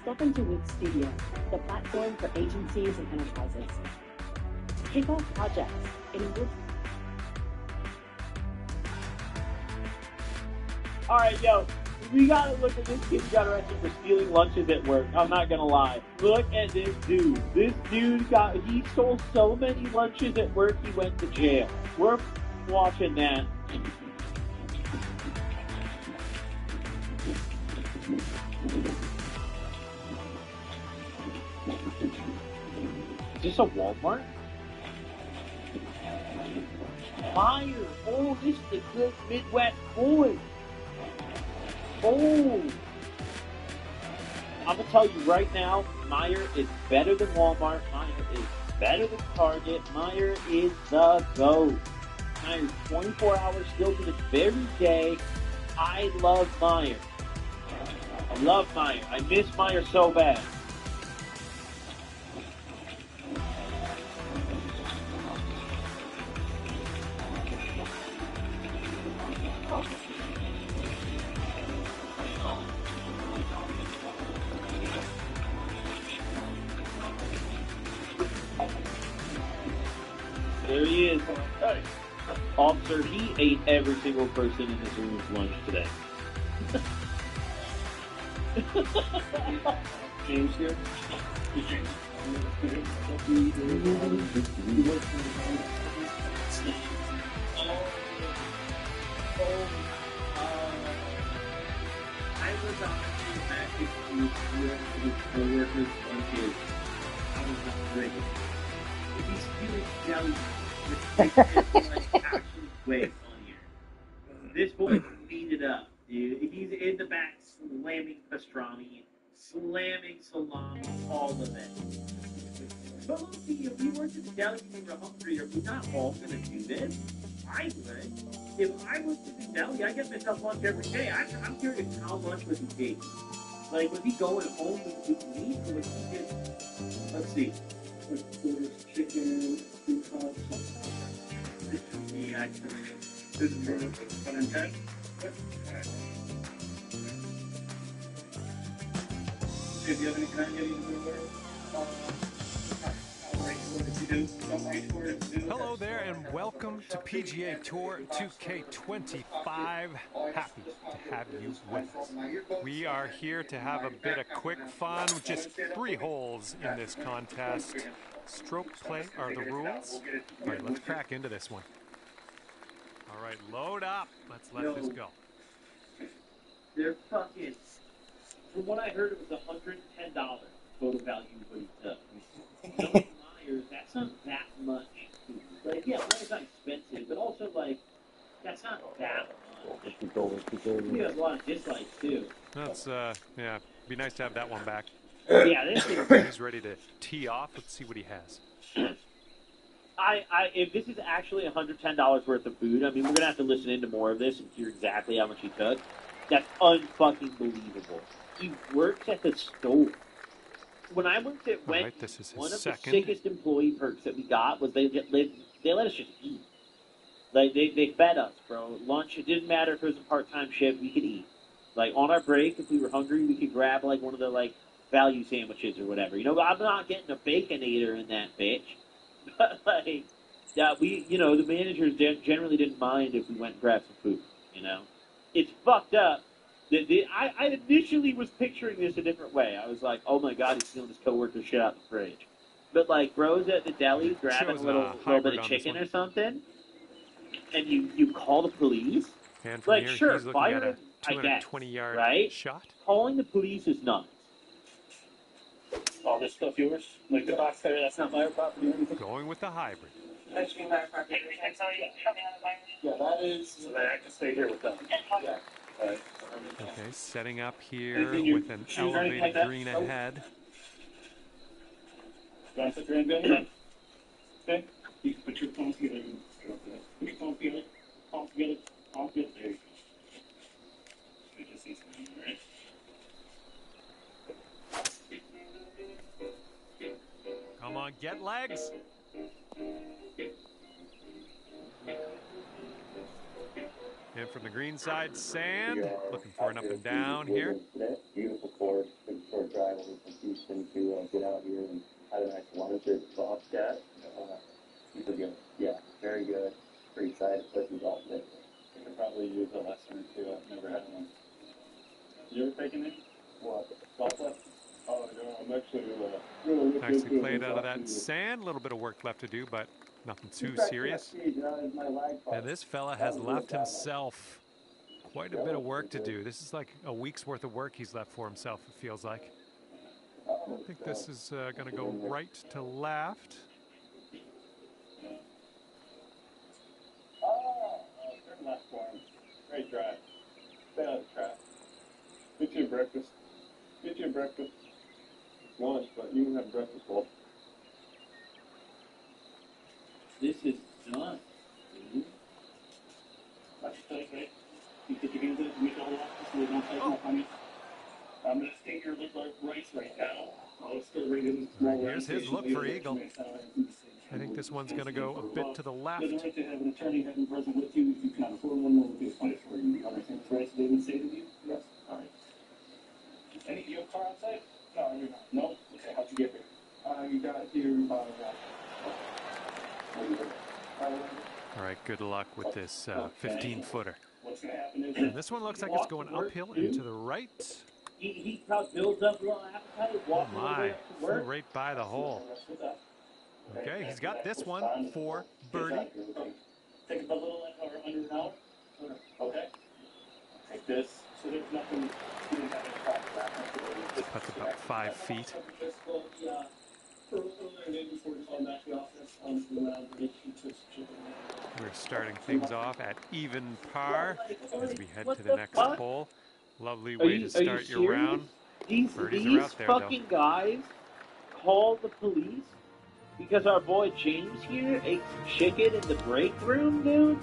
Step into Week Studio, the platform for agencies and enterprises. Kick off projects in a Alright, yo, we gotta look at this kid who got arrested for stealing lunches at work. I'm not gonna lie. Look at this dude. This dude he stole so many lunches at work he went to jail. We're watching that. Is this a Walmart? Meyer! Oh, this is the good Midwest boy! Oh! I'm gonna tell you right now, Meyer is better than Walmart. Meyer is better than Target. Meyer is the GOAT. Meyer's 24 hours still to this very day. I love Meyer. I love Meyer. I miss Meyer so bad. There he is. Hey. Officer, he ate every single person in this room's lunch today. James here? I was on the back with co-workers on kids. I was not drinking. If he's stealing jelly, it's like actually way funnier. This boy beat it up, dude. He's in the back slamming pastrami, slamming salami, all of it. But look, if we worked at the deli and we were hungry, are we not all gonna do this? I would. If I worked at the deli, I get myself lunch every day. I'm curious how much would he take? Like, was he going home with meat, or was he just, let's see. Chicken, 2 cups. Yeah, this is for 110. Do you have any kind of getting Hello there and welcome to PGA Tour 2K25. Happy to have you with us. We are here to have a bit of quick fun with just 3 holes in this contest. Stroke play are the rules. All right, let's crack into this one. All right, load up. Let's let this go. They're fucking, from what I heard, it was $110 total value of what he took. Myers, that's not that much. Like, yeah, it's not expensive, but also, like, that's not that much. He has a lot of dislikes, too. That's, yeah, be nice to have that one back. Yeah, this is... He's ready to tee off. Let's see what he has. If this is actually $110 worth of food, I mean, we're going to have to listen into more of this and hear exactly how much he took. That's unfucking believable. He works at the store. When I worked at Wendy's, one of the sickest employee perks that we got was they let us just eat. Like, they fed us, bro. Lunch, it didn't matter if it was a part-time shift, we could eat. Like, on our break, if we were hungry, we could grab, like, one of the, like, value sandwiches or whatever. You know, I'm not getting a Baconator in that bitch. But, like, yeah, the managers generally didn't mind if we went and grabbed some food, you know? It's fucked up. I initially was picturing this a different way. I was like, oh my god, he's stealing his coworker's shit out the fridge. But, like, bro's at the deli grabbing a little bit of chicken or something, and you call the police? And from like, here, sure, he's looking fire at a him, I guess, 220-yard right? shot. Calling the police is nuts. All this stuff yours? Like the box there, that's not my property or anything? Going with the hybrid. That should be my property. Yeah, that is... So then I can stay here with them. Yeah. Right. Okay, setting up here with an elevated green ahead. You want to set your hand down? Okay? You can put your palms together. Put your palms together. Palms together. Palms together. There you go. We just see something, right? Come on, get legs. And from the green side. Sand, looking for an up and down here. Beautiful course, good short drive over from Houston to get out here and have a nice lunch at Bobcat. Yeah, very good. Pretty excited to put these off there. You could probably use a lesson or two. I've never had one. You ever taken it? What? Golf lesson? Oh, no, I'm actually Actually played out of that sand. A little bit of work left to do, but nothing too serious. And this fella has left himself quite a bit of work to do. This is like a week's worth of work he's left for himself, it feels like. I think this is going to go right to left. Turn left for him. Great drive. Stay on the track. Get you a breakfast. Get you a breakfast. It's lunch, but you can have breakfast, Wolf. This is done. That's right. You put your hands up and make all that so they don't take off on you. I'm going to stay here look like rice right now. I'll start reading. Here's his look for eagle. I think this one's going to go a bit to the left. Doesn't hurt to have an attorney having present with you if you can afford one. Will be a fight for you. Understand what rights they would say to you? Yes. All right. Any you have a car outside? No, you're not. No. Okay. How'd you get here? You got here by. All right, good luck with this 15-footer. What's going to happen is And this one looks like it's going uphill and to the right. He probably builds up a little appetite. Oh my, flew right by the hole. Okay, he's got this one for birdie. Take about a little under an hour. Okay. Take this. So there's nothing. That's about 5 feet. We're starting things off at even par as we head to the next hole. Lovely way to start your round. These Birdies are out there, fucking guys called the police because our boy James here ate some chicken in the break room, dude.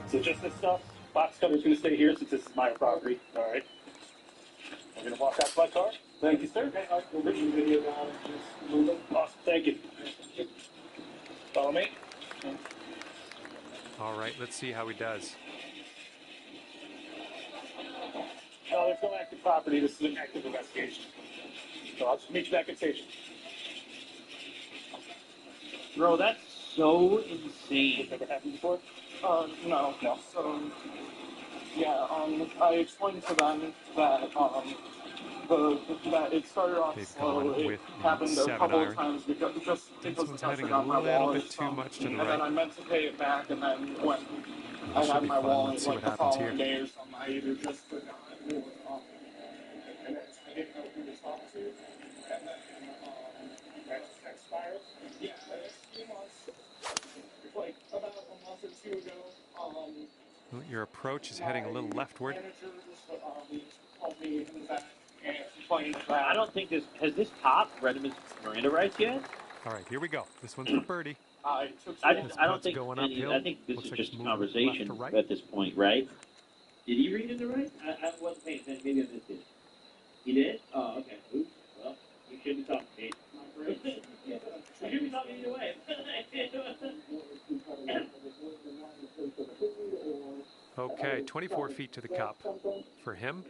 So just this stuff. Box cover's going to stay here since this is my property. All right. I'm going to walk out to my car. Thank you, sir. Okay, we'll bring the video down and just move it. Awesome. Thank you. Follow me. All right, let's see how he does. No, there's no active property. This is an active investigation. So I'll just meet you back at station. Bro, that's so insane. Never happened before? No. So, yeah, I explained to them that, that it started off slow. It happened a couple of times because the customer got my wallet too much to the and right. then I meant to pay it back, and then when I had my wallet, like the following day or something, I either just forgot or it was off. And then I didn't know who this officer is. And then, that just expires. Yeah, the next few months, like about a month or two ago, Well, your approach is heading a little leftward. called me in the back and explained that. I don't think this has this top read him his Miranda rights yet. All right, here we go. This one's for birdie. I don't think going any, uphill. I think this Looks is like just it's a moving conversation left to right. at this point, right? Did he read it right? I wasn't paying attention. Maybe I missed it. He did? Oh, okay. Oops. Well, you shouldn't talk to me. You should be talking either way. Okay, 24 feet to the cup for him.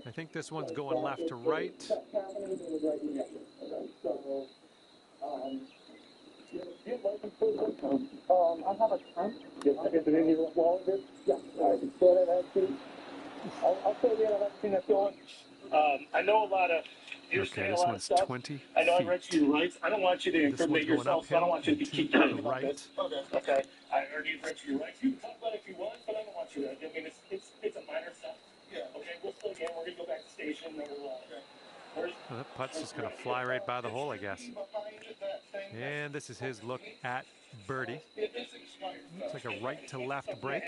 I think this one's going left to right. I have a tent. Is it in your wallet? Yeah. I can store that actually. I'll show you everything that's going. I know a lot of. Okay, this one's 20 I know I feet. read you your rights. I don't want you to This incriminate one's going yourself, so I don't want you to keep uphill talking and about to this. Okay. I already read you your rights. You can talk about it if you want, but I don't want you to. I mean, it's a minor stuff. Yeah. Okay, we'll still again. We're gonna go back to station. And we'll. Well, that putt's just going to fly right by the hole, I guess. And this is his look at birdie. Looks like a right to left break.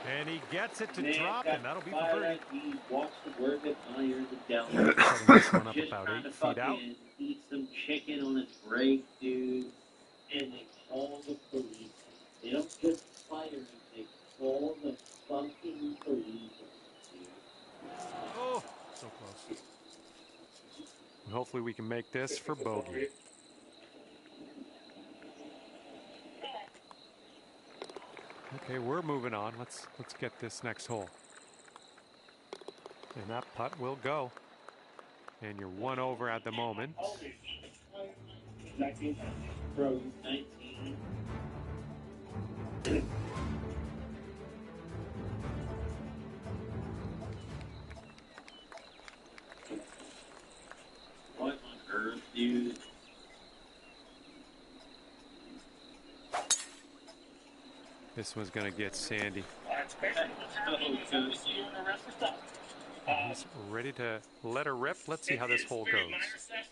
And he gets it to drop, and that'll be for birdie. He walks to work at iron the down. Setting this one up Just about trying 8 to feet out. fucking eat some chicken on his break, dude. And they call the police. They don't just fire him, they call the fucking police. Oh, so close. Hopefully we can make this for bogey. Okay, we're moving on. Let's get this next hole. And that putt will go. And you're 1 over at the moment. 19. Throws 19. What on earth, dude? This one's going to get sandy. That's basically what's happening. You and the rest of stuff. He's ready to let her rip. Let's see how this hole goes.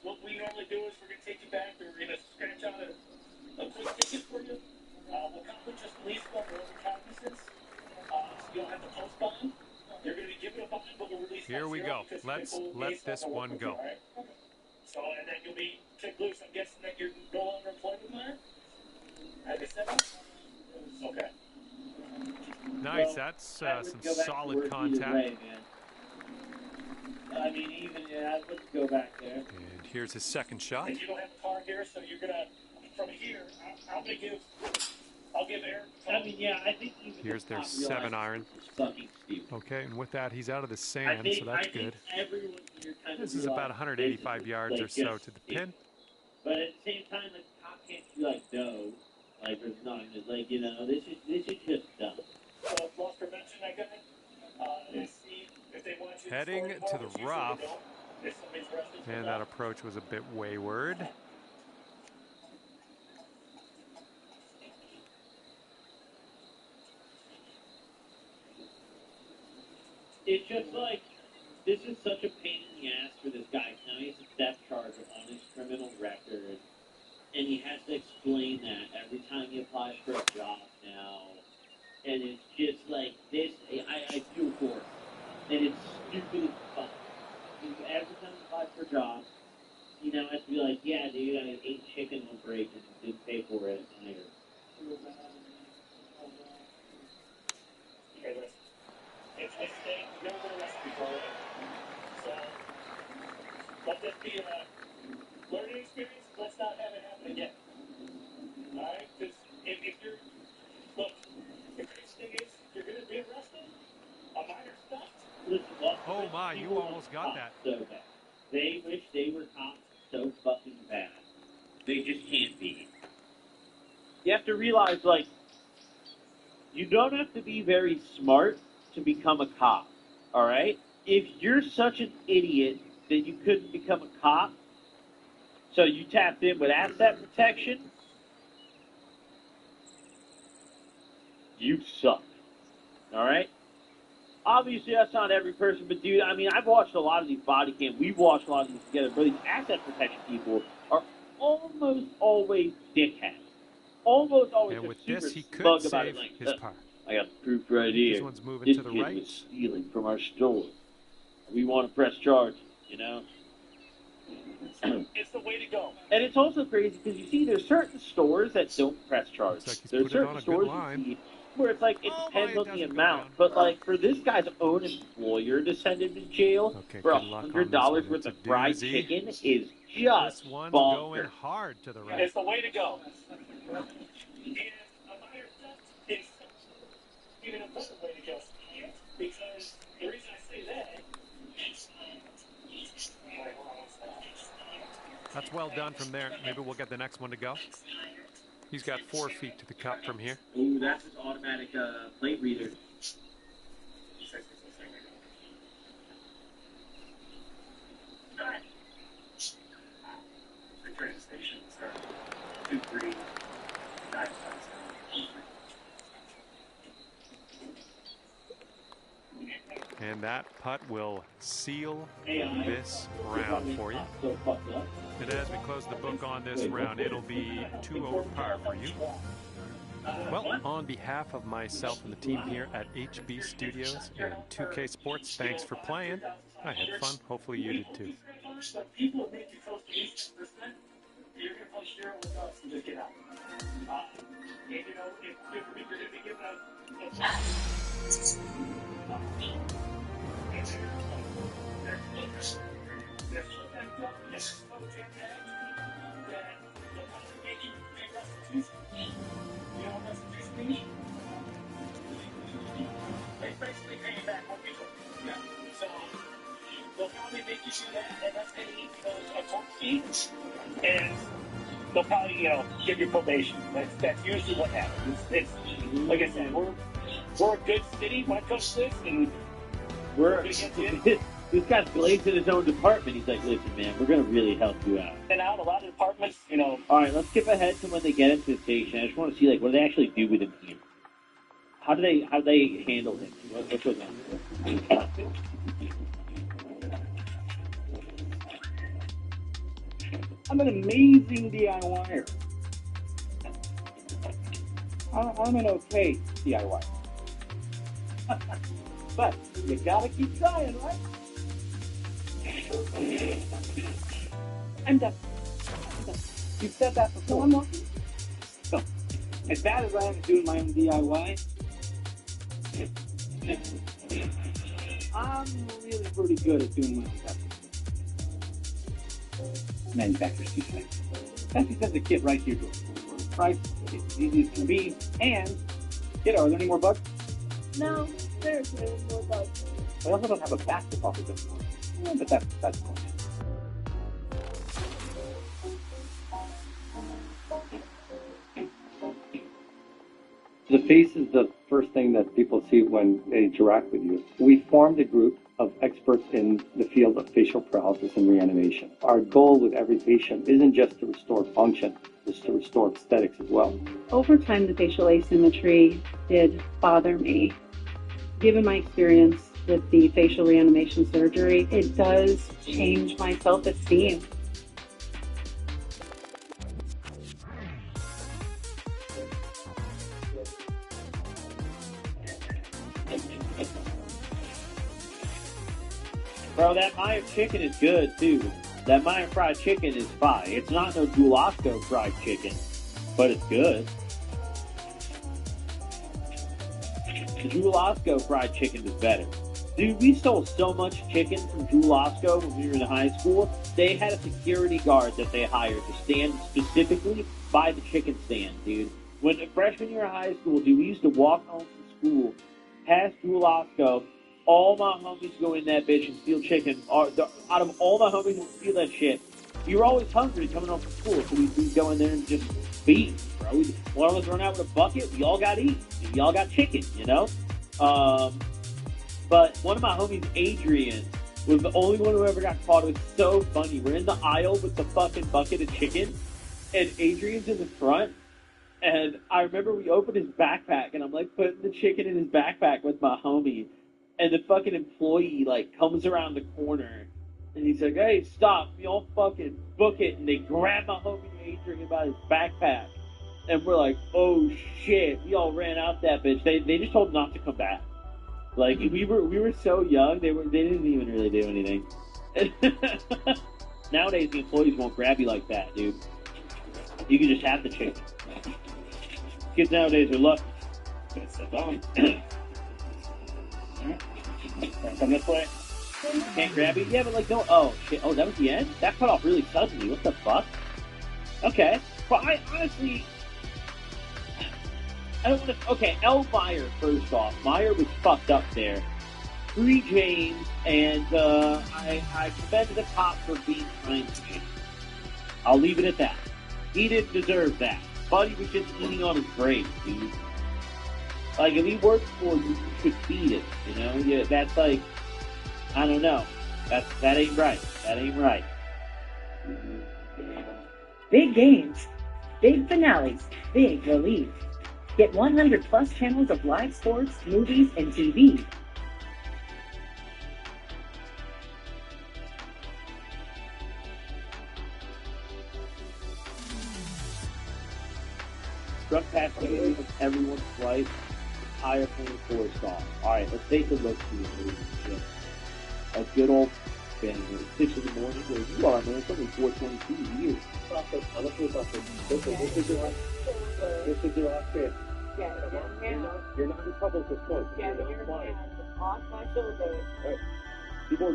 What we normally do is we're going to take you back. We're going to scratch out a quick ticket for you. We'll come with just police one or cognizance. So you don't have to post bond. They're going to be given a bond, but we'll release. Here we go. Let's let this one go. Right? So, and then you'll be kicked loose. I'm guessing that you're no longer employed with Meyer? At the 7? Okay. Nice. That's some solid contact. Way, I mean, even let's go back there. And here's his second shot. And you don't have a car here, so you're gonna from here. I'll give Eric. I mean, yeah, I think here's their 7-iron. Okay, and with that, he's out of the sand, so that's good. This is about 185 yards or so to the pin. But at the same time, the cop can't be like, no, like there's nothing. It's like, you know, this is just dumb. Loss prevention, I got it. Heading to the rough, and that approach was a bit wayward. It's just like, this is such a pain in the ass for this guy. Now he has a theft charge on his criminal record, and he has to explain that every time he applies for a job now. And it's just like this, I feel for it. And it's stupid as fuck. Every time he applies for a job, he now has to be like, yeah, dude, I ate chicken on break and didn't pay for it. And Okay, listen. It's a mistake. Never been arrested before. So, let this be a learning experience. Let's not have it happen again. Alright? Because if you're, look, the crazy thing is, you're going to be arrested. A minor stuff. Oh my, you almost got that. So bad. They wish they were cops so fucking bad. They just can't be. You have to realize, like, you don't have to be very smart to become a cop, alright? If you're such an idiot that you couldn't become a cop, so you tapped in with asset protection, you suck, alright? Obviously, that's not every person, but dude, I mean, I've watched a lot of these body cams. We've watched a lot of these together, but these asset protection people are almost always dickheads. Almost always. And with super this, he could smug save about it, like, his par. I got proof right here. This one's moving This to the kid right. was stealing from our store. We want to press charges, you know? It's the way to go. And it's also crazy because you see there's certain stores that don't press charges. Looks like he's There's put it on certain a stores good line. you see where it's like it depends on the amount. But like for this guy's own employer to send him to jail for good luck on this $100 one. worth It's a of fried doozy. chicken is just This one's going bonkers. hard to the right. It's the way to go. And a minor theft is even a better way to go. Because the reason I say that is... That's well done from there. Maybe we'll get the next one to go. He's got 4 feet to the cup from here. Ooh, that's his automatic plate reader. The train station, 2-3-9. And that putt will seal this round for you. And as we close the book on this round, it'll be 2 over par for you. Well, on behalf of myself and the team here at HB Studios and 2K Sports, thanks for playing. I had fun. Hopefully you did too. People make you close to 8%. You're going to play share with us and just get out. And you know, if you're going to be given they'll probably, give you probation. That's usually what happens. It's like I said, we're a good city when it comes to this, and this guy's glazed in his own department. He's like, listen, man, we're going to really help you out. and out a lot of departments, All right, let's skip ahead to when they get into the station. I just want to see, like, what do they actually do with him here? How do they handle him? What's going on? I'm an amazing DIYer. I'm an okay DIY. But you gotta keep trying, right? I'm done. You've said that before. No, I'm not. So, as bad as I am at doing my own DIY, I'm really pretty good at doing my own testing. Manufacturer's defect. That's because the kit right here goes. Price, it's as easy as can be, and, are there any more bugs? No, there's no more bugs. I also don't have a back deposit anymore. Yeah, but that's cool. The face is the first thing that people see when they interact with you. We formed a group of experts in the field of facial paralysis and reanimation. Our goal with every patient isn't just to restore function, it's to restore aesthetics as well. Over time, the facial asymmetry did bother me. Given my experience with the facial reanimation surgery, it does change my self-esteem. Bro, that Maya chicken is good, too. That Maya fried chicken is fire. It's not no Julasco fried chicken, but it's good. The Julasco fried chicken is better. Dude, we stole so much chicken from Julasco when we were in high school. They had a security guard that they hired to stand specifically by the chicken stand, dude. When freshman year of high school, dude, we used to walk home from school past Julasco. All my homies go in that bitch and steal chicken. Out of all my homies who steal that shit, you were always hungry coming home from school, so we'd go in there and just feed, bro. One of us run out with a bucket, we all got eat. We all got chicken, But one of my homies, Adrian, was the only one who ever got caught. It was so funny. We're in the aisle with the fucking bucket of chicken, and Adrian's in the front. And I remember we opened his backpack, and I'm like putting the chicken in his backpack with my homie. And the fucking employee, comes around the corner, and he's like, hey, stop, we all fucking book it. And they grab my homie Adrian by his backpack. And we're like, oh, shit. We all ran out that bitch. They just told him not to come back. We were so young, they didn't even really do anything. Nowadays, the employees won't grab you like that, dude. You can just have the chicken. Kids nowadays are lucky. Come this way. Can't grab you? Yeah, but no. Oh, shit. Oh, that was the end? That cut off really suddenly. What the fuck? Okay. But I honestly, I don't want to. Okay, L. Meyer, first off. Meyer was fucked up there. Free James, and I commend the cop for being kind to James. I'll leave it at that. He didn't deserve that. Buddy was just eating on his grave, dude. If he worked for you, you should feed it, Yeah, that's I don't know. That ain't right. That ain't right. Big games, big finales, big relief. Get 100 plus channels of live sports, movies, and TV. Drug passing everyone's life. Higher point forced off. Alright, let's take a look here. A good old bang. 6 in the morning. Where you are, man. It's only 4:22 here. This is your last chance. You're not in trouble at this point. You're not flying. Off my shoulder. Alright. People,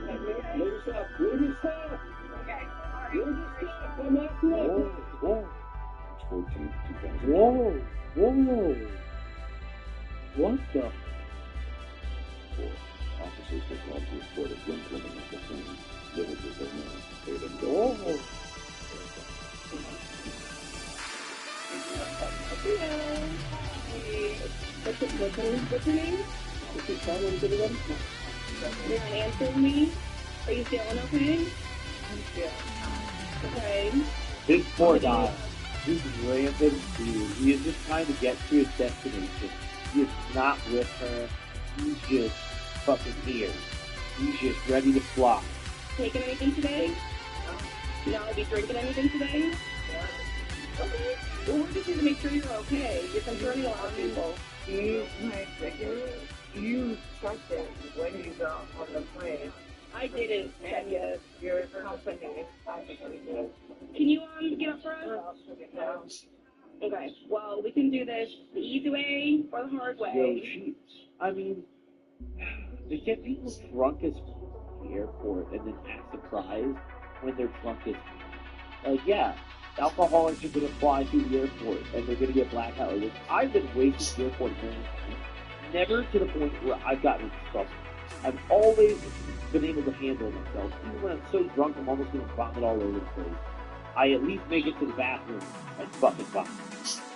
let yourself. Let yourself. Okay. Let yourself. Come after it. Whoa. 14, 2000. Whoa. What the? Officers were called to report a gun criminal at the scene. Villagers have now paid them. What's your name? You're not answering me? Are you feeling okay? I'm feeling okay. This poor guy, he's rampant dude. He is just trying to get to his destination. He is not with her. He's just fucking here. He's just ready to fly. Taking anything today? You know, be drinking anything today? Okay. Well, we're just here to make sure you're okay. You're concerning a lot of people. You checked it when you got on the plane. I didn't check it. Your company Can you get up for us? Okay. Well, we can do this the easy way or the hard way. Yo, I mean, they get people drunk as the airport and then act surprised when they're drunk as like, yeah, alcoholics are going to fly through the airport and they're going to get blackout. Like, I've been wasted at the airport never to the point where I've gotten in trouble. I've always been able to handle myself. Even when I'm so drunk, I'm almost going to vomit all over the place. I at least make it to the bathroom and fucking vomit,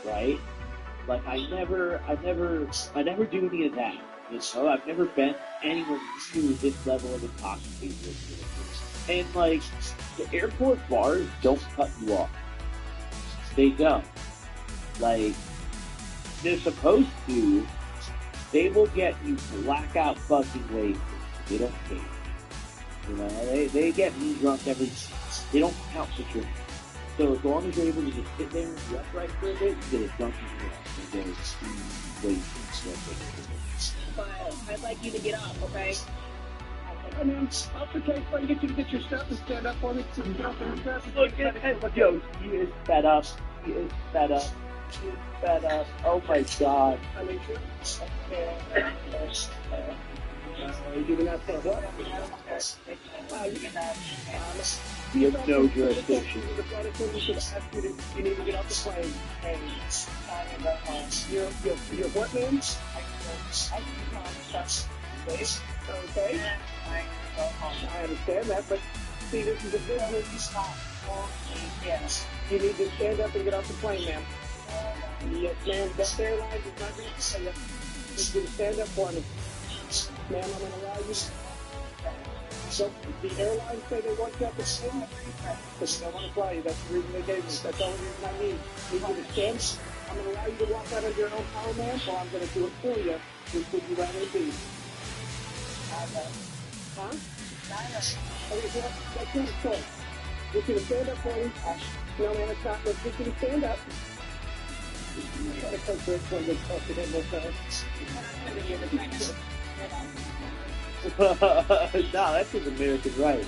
right? Like, I never do any of that. You know, I've never been anywhere near this level of intoxication. And, like, the airport bars don't cut you off. They don't. Like, they're supposed to. They will get you blackout fucking wasted. They don't care. You know, they get me drunk they don't count the drink. So as long as you're able to just sit there and be upright for a bit, you get as drunk as you want. And get as wasted. But I'd like you to get up, okay? I mean, I'll protect if I can get you to get your stuff and stand up for me. So you don't get stressed. Look, yo, he is fed up. He is fed up. He is fed up. Oh my god. I mean, sure. You giving that for what? He has no jurisdiction. You need to get off the plane and you're what, man? Okay. I understand that, but see, this is a business. You need to stand up and get off the plane, ma'am. Yes, ma'am. Best Airlines is not going to tell you. Just going to stand up for me. Ma'am, I'm going to allow you. So the airlines say they want you off the plane, but they don't want to fly you. That's the reason they gave me. That's the only reason I need. You need to stand. I'm going to allow you to walk out of your own power, ma'am, or I'm going to do it for you. Which would you rather be? Huh? Okay, so that's not a choice. You're going to stand up for me. No, man, it's not. Let's get you to stand up. I'm going to come to it when they talk to them. No, that's his American right.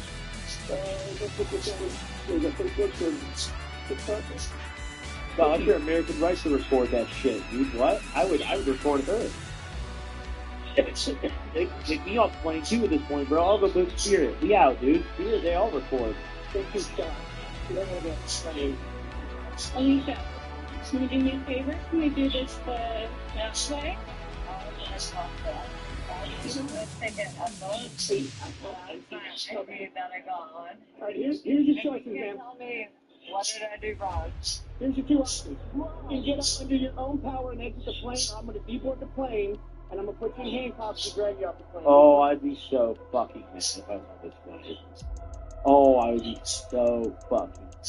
No, that's your American right to record that shit, dude. What? I would record her. They take me off plane too at this point, bro. I'll go book Spirit. We out, dude. Spirit, they all record. Thank you, Scott. Alicia, can you do me a favor? Can we do this the next way? Here's your choices, ma'am. What did I do wrong? Here's your two options. You can get up under your own power and exit the plane, or I'm going to deboard the plane, and I'm going to put you in handcuffs and drag you off the plane. Oh, I'd be so fucking mad if I was on this plane. Oh, I would be so fucking mad.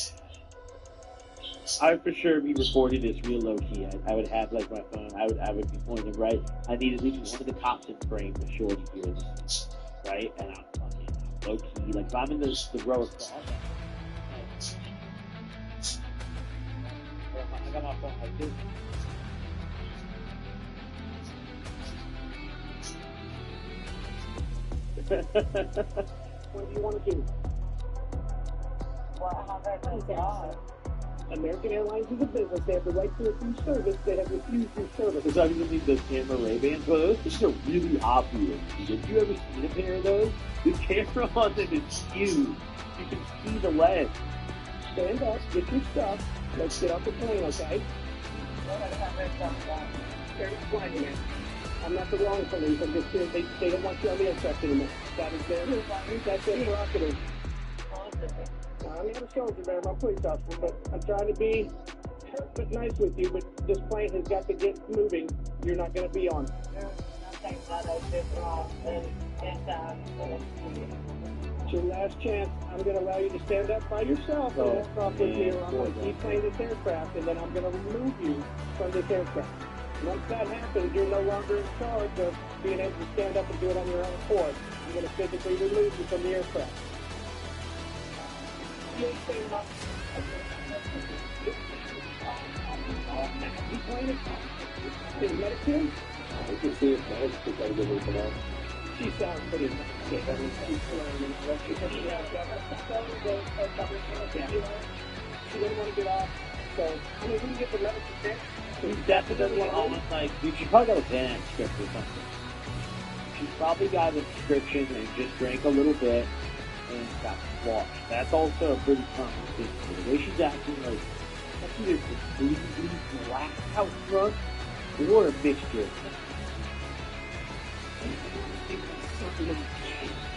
I would for sure be recording this real low key. I would have like my phone. I would be pointing right. I need at least one of the cops in frame to sure to hear this, right? And I'm fucking low key. Like if I'm in the row across. I got my phone like this. What do you want to do? Well, how American Airlines is a business. They have the right to refuse service. They have refused your service. Because I'm using the camera Ray-Bans, but those things are really obvious. Have you ever seen a pair of those? The camera on them is huge. You can see the lens. Stand up, get your stuff. Let's get off the plane, okay? I'm not the wrong police. I'm just here. They don't want you on the aircraft anymore. That's their prerogative. I'm not a soldier, man. I'm a police officer, but I'm trying to be short but nice with you, but this plane has got to get moving. You're not going to be on. It's your last chance. I'm going to allow you to stand up by yourself and walk off with me, or I'm going to deplane this aircraft, and then I'm going to remove you from this aircraft. Once that happens, you're no longer in charge of being able to stand up and do it on your own accord. I'm going to physically remove you from the aircraft. Is medic here? I can see if Medic's got to give anything else. She sounds pretty sick. I mean, she's flying. She didn't want to get off. So, I mean, we can get the medic to fix. She's definitely almost like, dude, she probably got a Xanax script or something. She's probably got a prescription and just drank a little bit and got washed. That's also a pretty common thing. The way she's acting, like, that's either completely black out drunk or a mixture.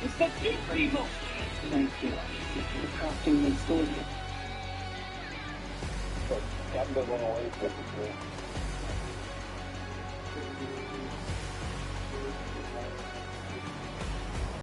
It's the two people! Thank you. The costume makes story. Captain doesn't want to wait for it.